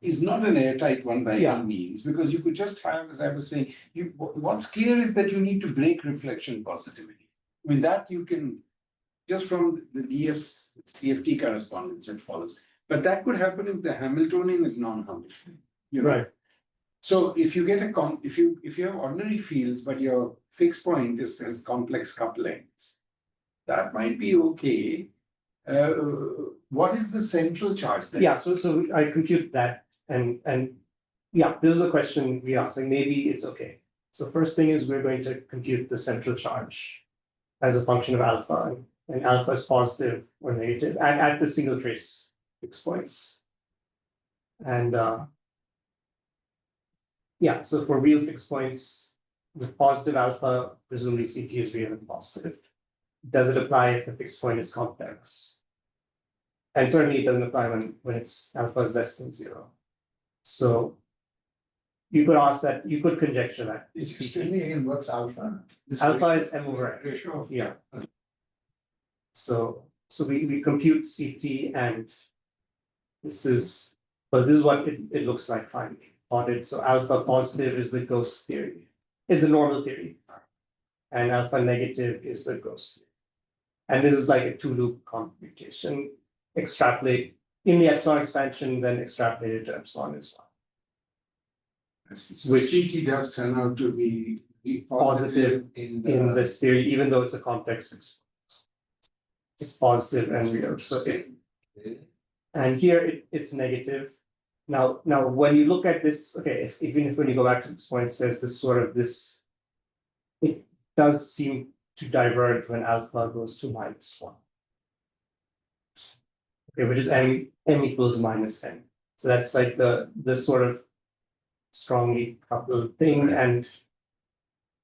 is not an airtight one by any means, because you could just have, as I was saying, what's clear is that you need to break reflection positivity. I mean, that you can, just from the DS CFT correspondence, it follows. But that could happen if the Hamiltonian is non-Hamiltonian. Right. So if you get if you have ordinary fields, but your fixed point has complex couplings, that might be okay. What is the central charge there? Yeah, so I compute that and yeah, this is a question we asked, like maybe it's okay. So first thing is we're going to compute the central charge as a function of alpha, and alpha is positive or negative at the single trace fixed points. And yeah, so for real fixed points with positive alpha, presumably CT is real and positive. Does it apply if the fixed point is complex? And certainly it doesn't apply when it's alpha is less than 0. So you could ask that, you could conjecture that. Tell me again, what's alpha? Alpha is M over N. Ratio of. Yeah. So we compute CT, and this is what it looks like finally. Plotted. So alpha positive is the ghost theory, is the normal theory, and alpha negative is the ghost theory. And this is like a 2-loop computation. Extrapolate in the epsilon expansion, then extrapolate it to epsilon as well. So CT does turn out to be positive in this theory, even though it's a complex fixed point. It's positive and real. So and here it's negative. Now when you look at this, okay, even if when you go back to this point, it says this it does seem to diverge when alpha goes to -1. Okay, which is m equals -n. So that's like the sort of strongly coupled thing. And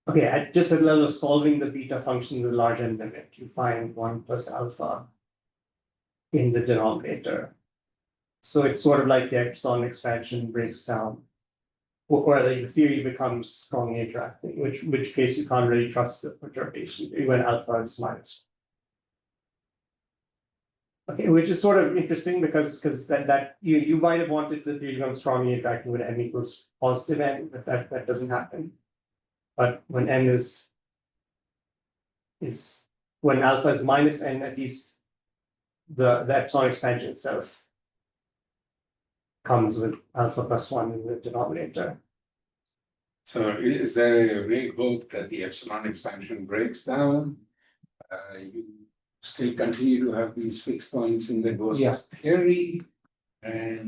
okay, at just at the level of solving the beta function with large n limit, you find 1 plus alpha in the denominator. So it's sort of like the epsilon expansion breaks down, or like the theory becomes strongly interacting, which case you can't really trust the perturbation when alpha is -1. Okay, which is sort of interesting because that you might have wanted the theory to become strongly interacting when n equals positive n, but that doesn't happen. But when n is when alpha is -n, at least the epsilon expansion itself comes with alpha plus 1 in the denominator. So is there a vague hope that the epsilon expansion breaks down? You still continue to have these fixed points in the ghost theory, and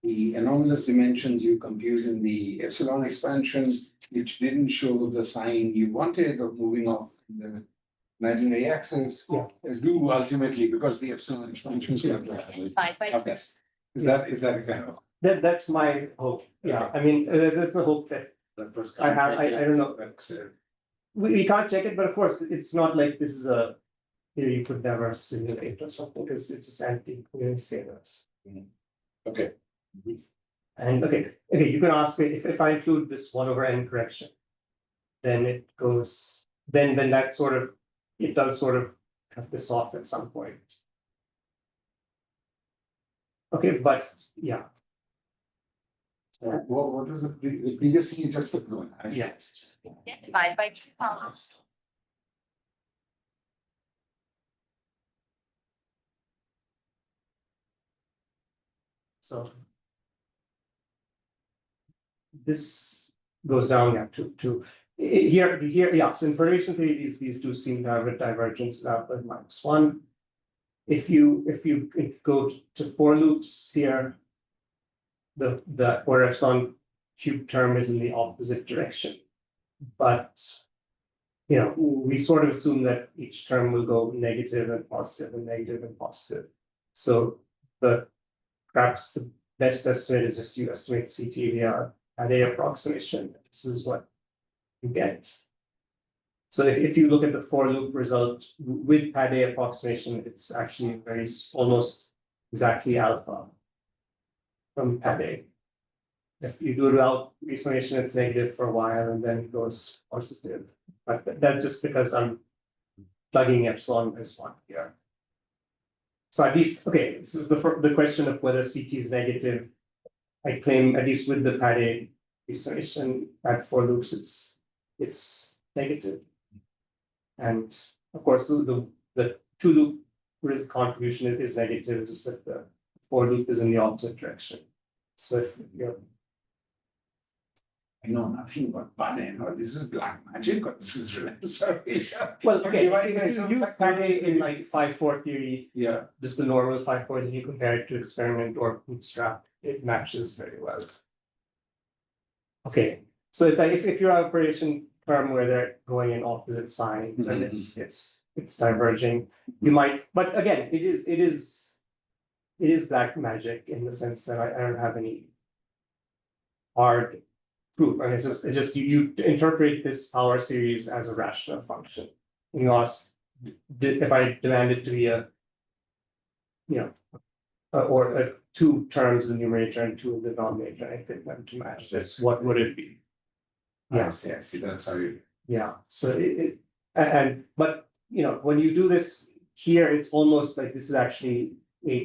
the anomalous dimensions you compute in the epsilon expansion, which didn't show the sign you wanted of moving off the imaginary axis, do ultimately, because the epsilon expansions are okay. Is that a kind of? That's my hope. Yeah, I mean that's a hope that I have. I don't know. We can't check it, but of course it's not like this is a theory you could never simulate or something, because it's just anti-Coulomb scalars. Okay. And okay, you can ask me if I include this 1 over n correction, then it goes, then that sort of, it does sort of cut this off at some point. Okay, but yeah. What was the previous thing you just took going? Yes. Divide by 2 powers. So this goes down, yeah, here, yeah, so in perturbation theory, these do seem to have a divergence alpha minus one. If you go to for loops here, the order epsilon cube term is in the opposite direction. But you know, we sort of assume that each term will go negative and positive and negative and positive. So perhaps the best estimate is just you estimate CT via array approximation. This is what you get. So if you look at the for loop result with Padé approximation, it's actually almost exactly alpha from Padé. If you do it without resummation, it's negative for a while and then it goes positive. But that's just because I'm plugging epsilon as one here. So at least, okay, so the question of whether CT is negative, I claim at least with the Padé resummation at for loops, it's negative. And of course, the two loop contribution is negative, just that the for loop is in the opposite direction. So if you're I know nothing about Padé, or this is black magic, or this is real. Sorry. well, okay, Dividing by if some you use factor. Padé in like 5-4 theory, Yeah. just the normal 5-4, and you compare it to experiment or bootstrap, it matches very well. Okay, so it's like if you're an operation term where they're going in opposite signs and it's diverging, you might, but again, it is black magic in the sense that I don't have any hard proof. I mean, it's just you interpret this power series as a rational function. And you ask, if I demand it to be a, you know, or two terms in the numerator and two in the denominator, I fit them to match this, what would it be? Yeah, I see, that's how you. Yeah, so but you know, when you do this here, it's almost like this is actually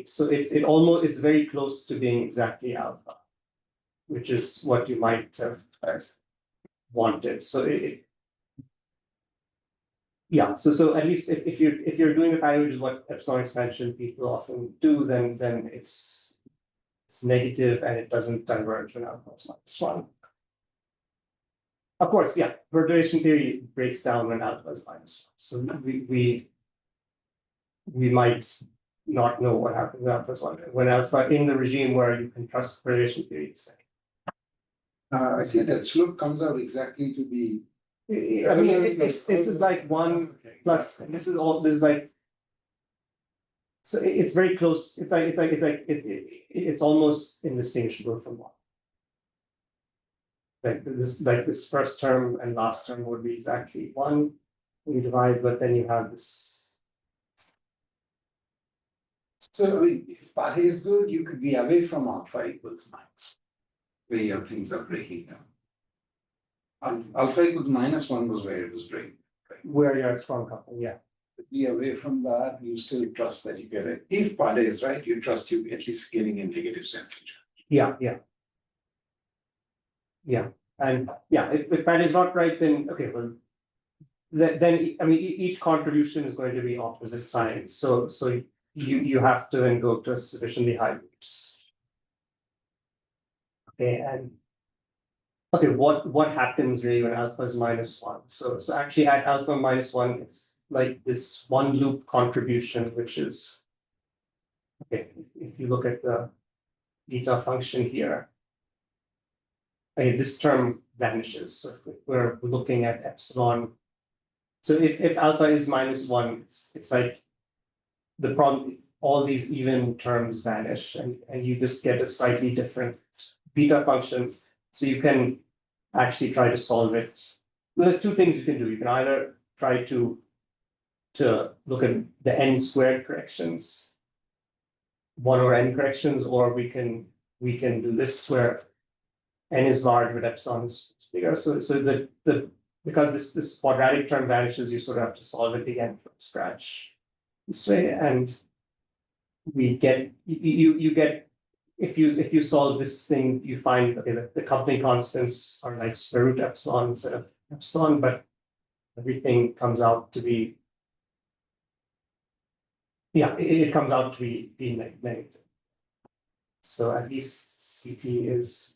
so it's very close to being exactly alpha, which is what you might have wanted. So yeah, so at least if you're doing the Padé, which is what epsilon expansion people often do, then it's negative and it doesn't diverge when alpha is minus one. Of course, yeah, perturbation theory breaks down when alpha is minus one. So we might not know what happens when alpha is one. When alpha in the regime where you can trust perturbation theory, it's I see that slope comes out exactly to be. I mean, this is like one plus. This is like. So it's very close. It's almost indistinguishable from one. Like this first term and last term would be exactly one. You divide, but then you have this. So I mean, if Padé is good, you could be away from alpha equals minus. Where your things are breaking down. Alpha equals minus one was where it was breaking. Right? Where you're at strong couple, yeah. Be away from that, you still trust that you get it. If Padé is right, you trust you at least getting a negative central charge. Yeah, and yeah, if Padé is not right, then okay, well, then I mean each contribution is going to be opposite signs. So you have to then go to sufficiently high roots. Okay, and okay, what happens really when alpha is minus one? So actually at alpha minus one, it's like this one loop contribution, which is okay. If you look at the beta function here, okay, this term vanishes. So if we're looking at epsilon. So if alpha is minus one, it's like the problem, all these even terms vanish and you just get a slightly different beta function. So you can actually try to solve it. Well, there's two things you can do. You can either try to look at the n squared corrections, one over n corrections, or we can do this where n is large but epsilon is bigger. So because this quadratic term vanishes, you sort of have to solve it again from scratch this way, and we get you get if you solve this thing, you find okay the coupling constants are like square root epsilon instead of epsilon, but everything comes out to be it comes out to be negative. So at least CT is.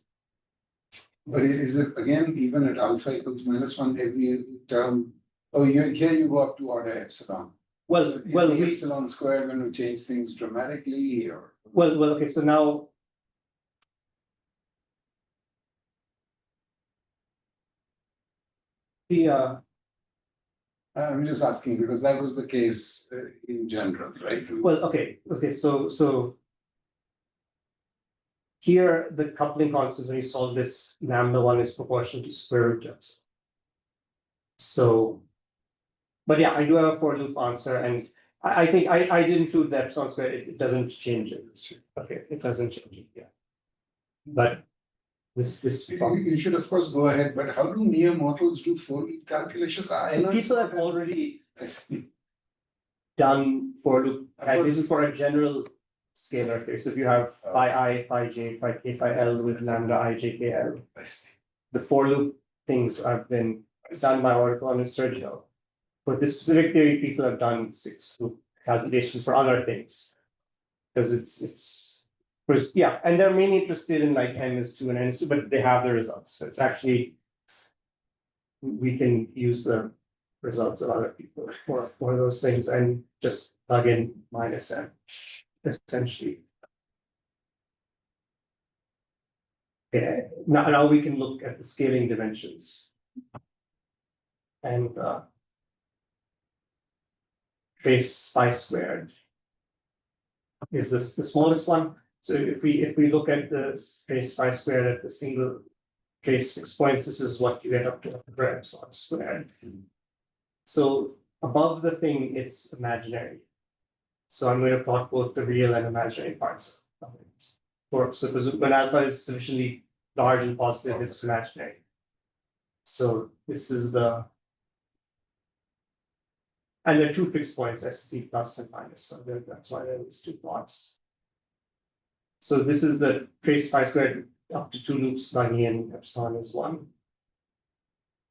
But is it again, even at alpha equals -1, every term, oh, here you go up to order epsilon. Well, Is well, the we, epsilon square going to change things dramatically or? well, okay, so now. The, I'm just asking because that was the case in general, right? well, okay, so. Here, the coupling constant, when you solve this, lambda1 is proportional to square root terms. So. But yeah, I do have a for loop answer, and I think I did include the epsilon square, it doesn't change it. Okay, it doesn't change it, yeah. But this. You should of course go ahead, but how do mere mortals do for loop calculations? I know it's People have not- already I see. done for loop, Of and course. this is for a general scalar case. If you have phi I, phi j, phi k, phi l with lambda I, j, k, l. I see. The for loop things have been done by Oracle and Sergio. For this specific theory, people have done 6 loop calculations for other things. Because it's, first, yeah, and they're mainly interested in like n is 2 and n is 2, but they have the results. So it's actually. We can use the results of other people for those things and just plug in minus n, essentially. Okay, now we can look at the scaling dimensions. And trace phi squared is this the smallest one. So if we look at the trace phi squared at the single trace fixed points, this is what you get up to for epsilon squared. So above the thing, it's imaginary. So I'm going to plot both the real and imaginary parts of it. So when alpha is sufficiently large and positive, it's imaginary. So this is the. And there are 2 fixed points, ST plus and minus, so that's why there are these 2 plots. So this is the trace phi squared up to 2 loops plugging in epsilon is 1.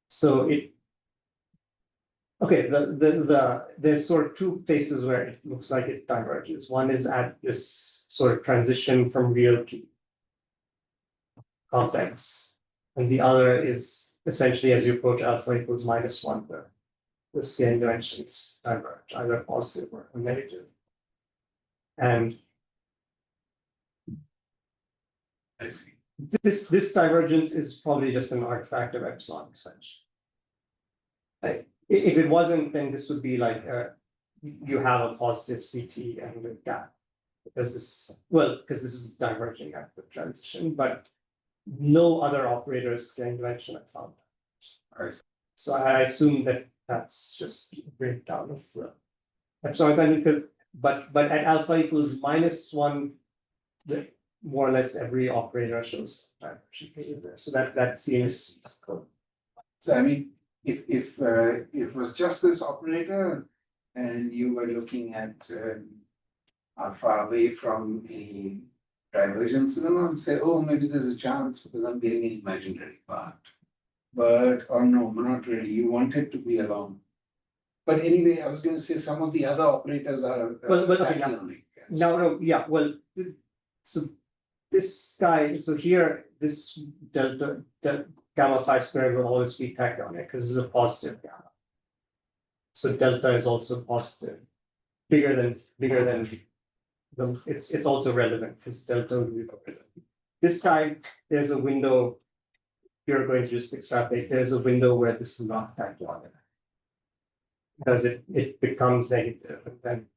So it. Okay, there's sort of 2 places where it looks like it diverges. One is at this sort of transition from real to complex, and the other is essentially as you approach alpha equals -1, the scaling dimensions diverge, either positive or negative. And I see. this divergence is probably just an artifact of epsilon, essentially. Like, if it wasn't, then this would be like you have a positive CT and a gap. Because this is diverging at the transition, but no other operator's scaling dimension I found. Alright. So I assume that that's just a breakdown of the epsilon because but at alpha equals -1, the more or less every operator shows divergence there. So that seems cool. So I mean, if it was just this operator and you were looking at alpha away from a divergence, then I'll say, oh, maybe there's a chance because I'm getting an imaginary part. But or no, not really. You want it to be along. But anyway, I was going to say some of the other operators are Well, okay, tachyonic. No, yeah, well, so this guy, so here, this delta gamma phi squared will always be tachyonic because it's a positive gamma. So delta is also positive, bigger than it's also relevant because delta will be relevant. This time, there's a window. You're going to just extrapolate. There's a window where this is not tachyonic. Because it becomes negative and then.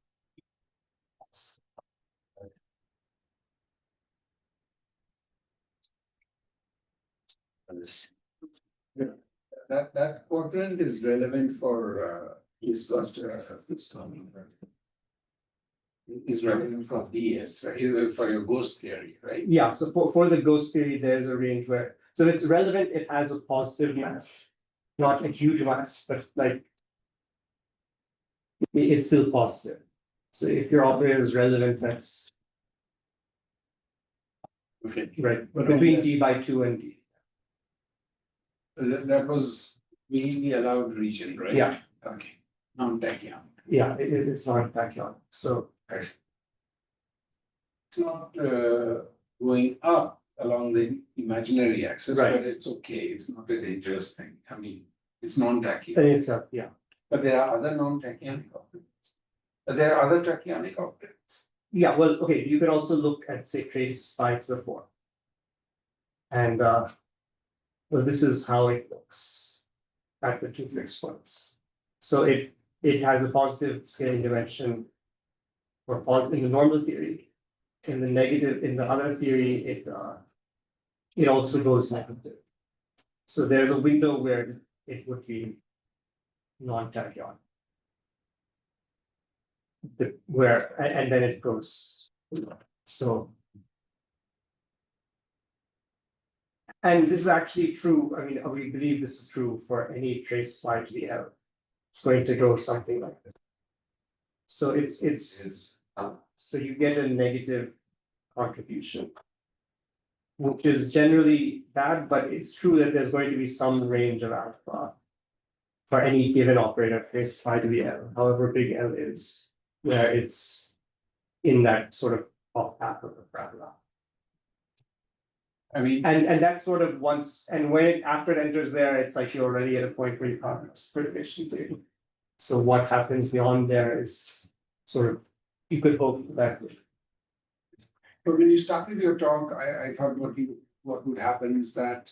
That quadrant is relevant for is relevant for DS, right? For your ghost theory, right? Yeah, so for the ghost theory, there's a range where, so if it's relevant, it has a positive mass, not a huge mass, but like. It's still positive. So if your operator is relevant, that's Okay. right, But between okay. D by 2 and D. That was within the allowed region, right? Yeah. Okay. Non-tachyonic. Yeah, it's not tachyonic, so. It's not going up along the imaginary axis, Right. but it's okay, it's not a dangerous thing, I mean, it's non-tachyonic. And it's a, yeah. But there are other non-tachyonic objects. But there are other tachyonic objects. Yeah, well, okay, you can also look at, say, trace 5 to the 4. And well, this is how it looks at the 2 fixed points. So it has a positive scaling dimension for in the normal theory. In the negative, in the other theory, it also goes negative. So there's a window where it would be non-tachyon. And then it goes. So. And this is actually true, I mean, we believe this is true for any trace y to the L. It's going to go something like this. So so you get a negative contribution. Which is generally bad, but it's true that there's going to be some range of alpha. For any given operator, trace y to the L, however big L is, where it's in that sort of top half of the parabola. I mean. And that's sort of once, and when after it enters there, it's like you're already at a point where you can't use perturbation theory. So what happens beyond there is sort of, you could hope that. But when you started your talk, I thought what would happen is that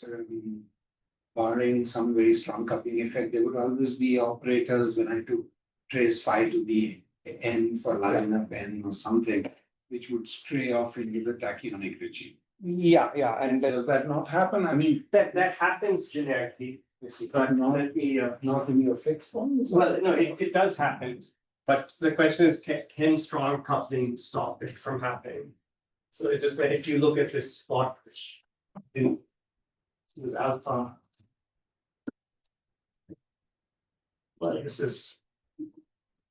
barring some very strong coupling effect, there would always be operators when I took trace phi to the n for line of n or something, which would stray off into the tachyonic regime. Yeah, And does that not happen? I mean, that happens generically, but not in your fixed points? well, no, it does happen. But the question is, can strong coupling stop it from happening? So it's just that if you look at this spot, in this alpha. Well, this is.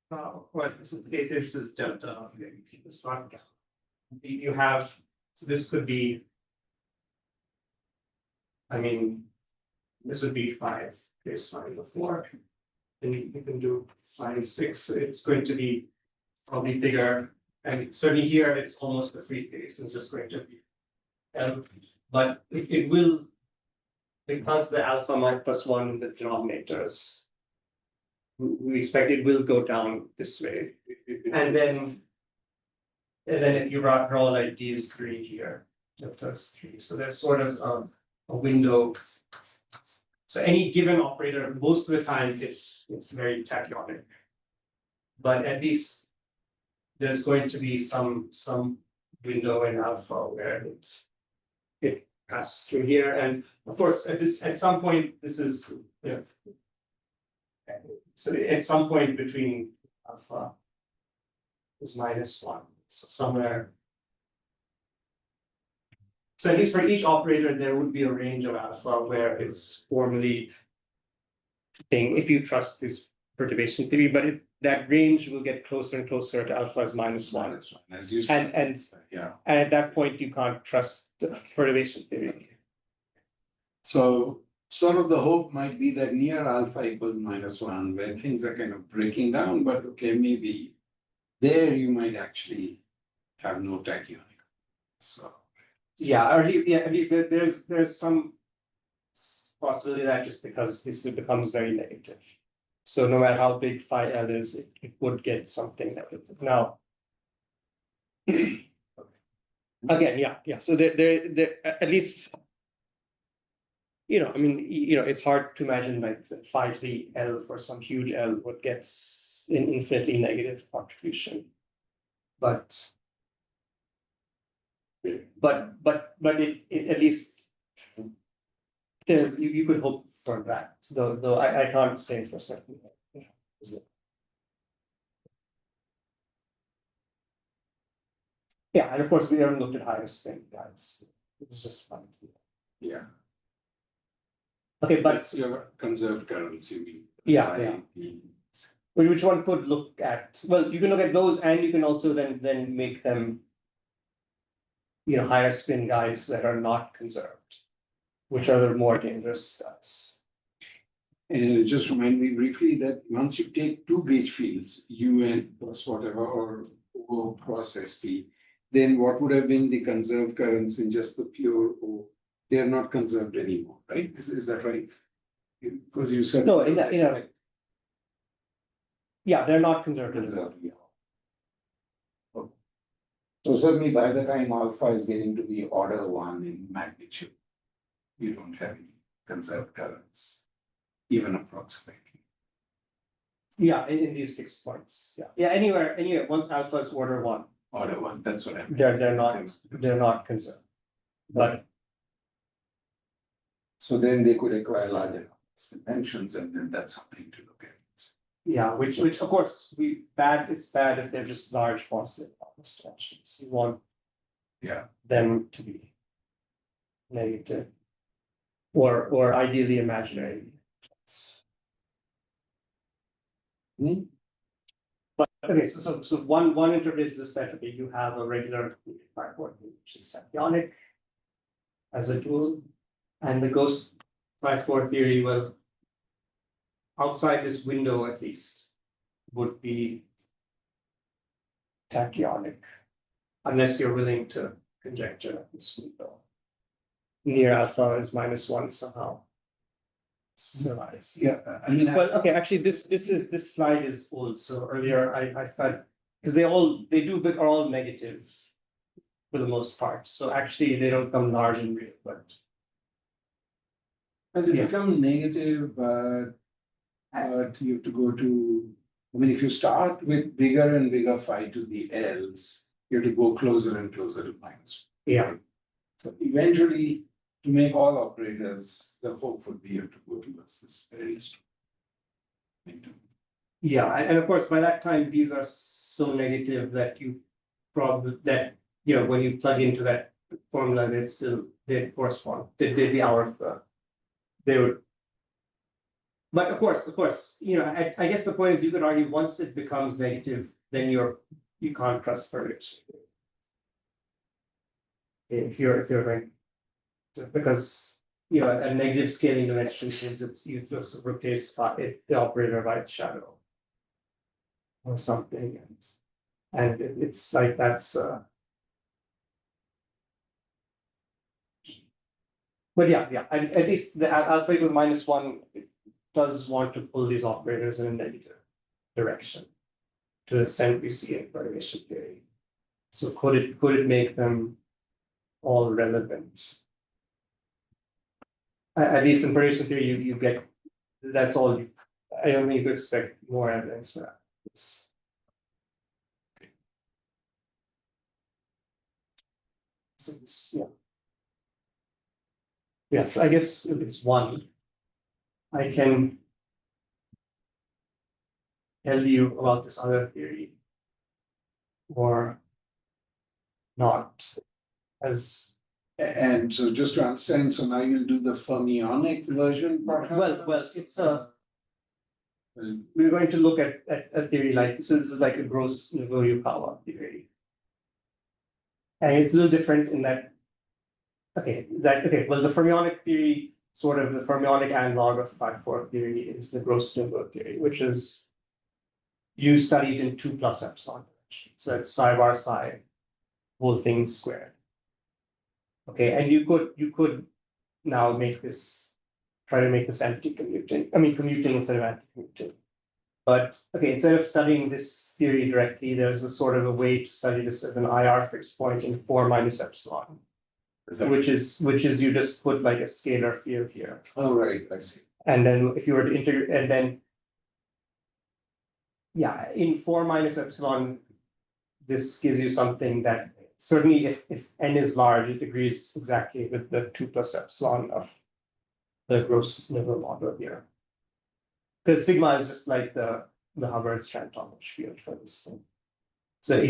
Well, this is the case, this is delta. This one. You have, so this could be. I mean, this would be 5, base 5 or 4. Then you can do 5, 6, so it's going to be probably bigger. And certainly here, it's almost the free case, it's just going to be. But it will, because the alpha mark plus 1 in the denominators, we expect it will go down this way. And then if you draw like these 3 here, delta's 3, so there's sort of a window. So any given operator, most of the time, it's very tachyonic. But at least there's going to be some window in alpha where it passes through here, and of course at some point this is so at some point between alpha is -1, so somewhere. So at least for each operator, there would be a range of alpha where it's formally thing, if you trust this perturbation theory, but that range will get closer and closer to alpha is -1. As you said. And Yeah. and at that point, you can't trust the perturbation theory. So sort of the hope might be that near alpha equals -1, where things are kind of breaking down, but okay, maybe there you might actually have no tachyonic. So. Yeah, or at least there's some possibility that just because this becomes very negative. So no matter how big phi L is, it would get something negative. Now. Again, yeah. So there at least. I mean, it's hard to imagine like phi to the L for some huge L would get an infinitely negative contribution. But it at least there's you could hope for that, though I can't say for certain. Yeah, and of course we haven't looked at higher spin, guys. It's just fun. Yeah. Okay, but That's your conserved currents, you mean? Yeah. Which one could look at? Well, you can look at those, and you can also then make them. Higher spin guys that are not conserved, which are the more dangerous guys. And just remind me briefly that once you take two gauge fields, UN plus whatever or O cross SP, then what would have been the conserved currents in just the pure O? They are not conserved anymore, right? Is that right? Because you said. No, yeah, they're not conserved. Conserved, yeah. Okay. So certainly by the time alpha is getting to be order 1 in magnitude, you don't have any conserved currents, even approximately. Yeah, in these fixed points, yeah, anywhere, once alpha is order 1, Order 1, that's what I mean. they're not conserved. But So then they could acquire larger dimensions, and then that's something to look at. yeah, which of course, it's bad if they're just large positive dimensions. You want Yeah. them to be negative. Or ideally imaginary. But okay, so one interface is that okay, you have a regular platform which is tachyonic as a tool, and the ghost 5-4 theory, well, outside this window at least, would be tachyonic, unless you're willing to conjecture this window. Near alpha is -1 somehow. Yeah, I mean. Well, okay, actually, this slide is old, so earlier I thought, because they are all negative for the most part, so actually they don't come large and real, but. And they Yeah. become negative, but you have to go to, I mean, if you start with bigger and bigger phi to the L's, you have to go closer and closer to -1. Yeah. So eventually, to make all operators, the hope would be you have to go towards this very strong. Yeah, and of course, by that time, these are so negative that when you plug into that formula, they'd correspond, they'd be out of they would. But of course, I guess the point is you could argue once it becomes negative, then you can't trust for it. If you're going, because a negative scaling dimension means you just replace the operator by its shadow. Or something, and it's like that's but yeah, at least the alpha equal -1 does want to pull these operators in a negative direction to the extent we see in perturbation theory. So could it make them all relevant? At least in perturbation theory, you get that's all. I don't think you could expect more evidence for that. Yeah, so I guess if it's 1, I can tell you about this other theory or not, as And so just to understand, so now you'll do the fermionic version perhaps? well, it's we're going to look at a theory like, so this is like a gross Noguchi theory. And it's a little different in that, well, the fermionic theory, sort of the fermionic analog of 5-4 theory is the gross Noguchi theory, which is you studied in 2 plus epsilon dimension. So that's psi bar psi, whole thing squared. Okay, and you could now try to make this anti-commuting, commuting instead of anti-commuting. But okay, instead of studying this theory directly, there's a sort of a way to study this as an IR fixed point in 4 minus epsilon. Which is you just put like a scalar field here. Oh, right, I see. And then if you were to integrate, and then yeah, in 4 minus epsilon, this gives you something that certainly if n is large, it agrees exactly with the 2 plus epsilon of the gross Noguchi model here. Because sigma is just like the Hubbard-Strantonovich field for this thing. So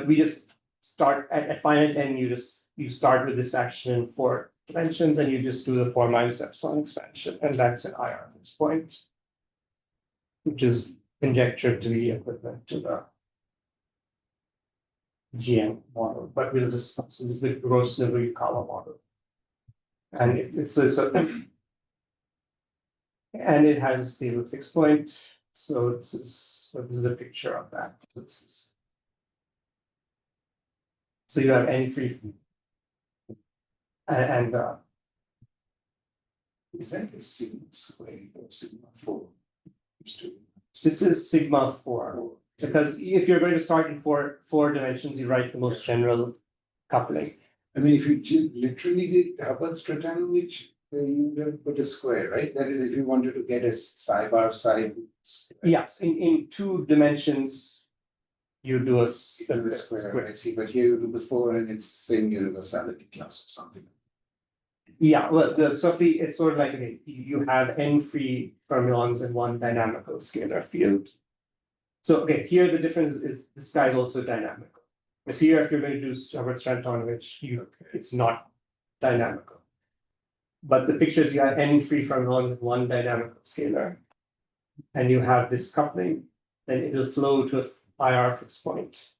we just start at finite n, you start with this action in 4 dimensions and you just do the 4 minus epsilon expansion, and that's an IR at this point, which is conjectured to be equivalent to the GM model, but we'll just, this is the gross Noguchi model. And and it has a stable fixed point. So this is a picture of that. So this is So you have n free. And Is that a sigma squared or sigma 4? this is sigma 4. Because if you're going to start in four dimensions, you write the most general coupling. I mean, if you literally did Hubbard's Stratanowicz, you would put a square, right? That is, if you wanted to get a psi bar psi. Yes, in 2 dimensions, you do a Square, I see, but here you do the 4 and it's the same universality class or something. Yeah, well, it's sort of like, okay, you have n free fermions in one dynamical scalar field. So, okay, here the difference is this guy is also dynamical. So here, if you're going to do Hubbard-Stratonowicz, it's not dynamical. But the picture is you have n free fermions in one dynamical scalar. And you have this coupling, then it will flow to a IR fixed point.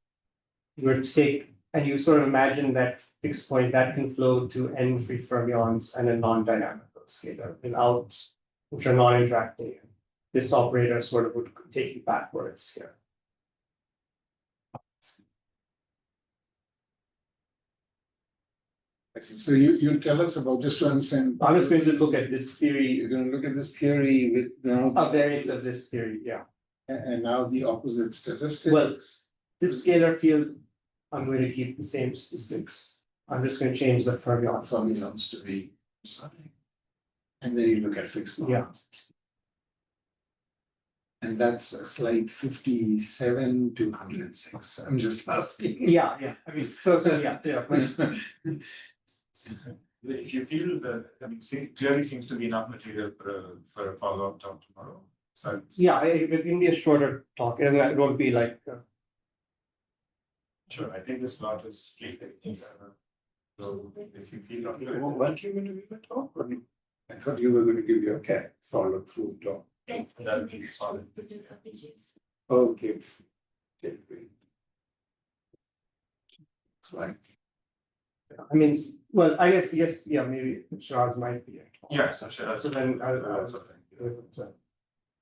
You were to take, and you sort of imagine that fixed point that can flow to n free fermions and a non-dynamical scalar without, which are non-interacting. This operator sort of would take you backwards here. So you tell us about, just to understand. I'm just going to look at this theory, You're going to look at this theory with now. a variant of this theory, yeah. And now the opposite statistics. Well, this scalar field, I'm going to keep the same statistics. I'm just going to change the fermions. Fermions to be. And then you look at fixed Yeah. points. And that's slide 57 to 106. I'm just asking. Yeah, I mean, so yeah. If you feel that, I mean, clearly seems to be enough material for a follow-up talk tomorrow. So Yeah, it can be a shorter talk, and it won't be like. sure, I think this slot is free. So if you feel not You want you to give a talk? Or I thought you were going to give your follow through talk. That'd be solid. Okay. Okay, great. It's like. I mean, well, I guess, yes, yeah, maybe Shiraz might be. Yeah, so sure. So then I'll also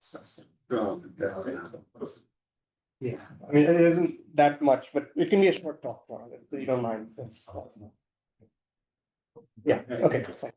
discuss it. Oh, that's enough. Yeah, I mean, it isn't that much, but it can be a short talk, so you don't mind. Yeah, okay, fine.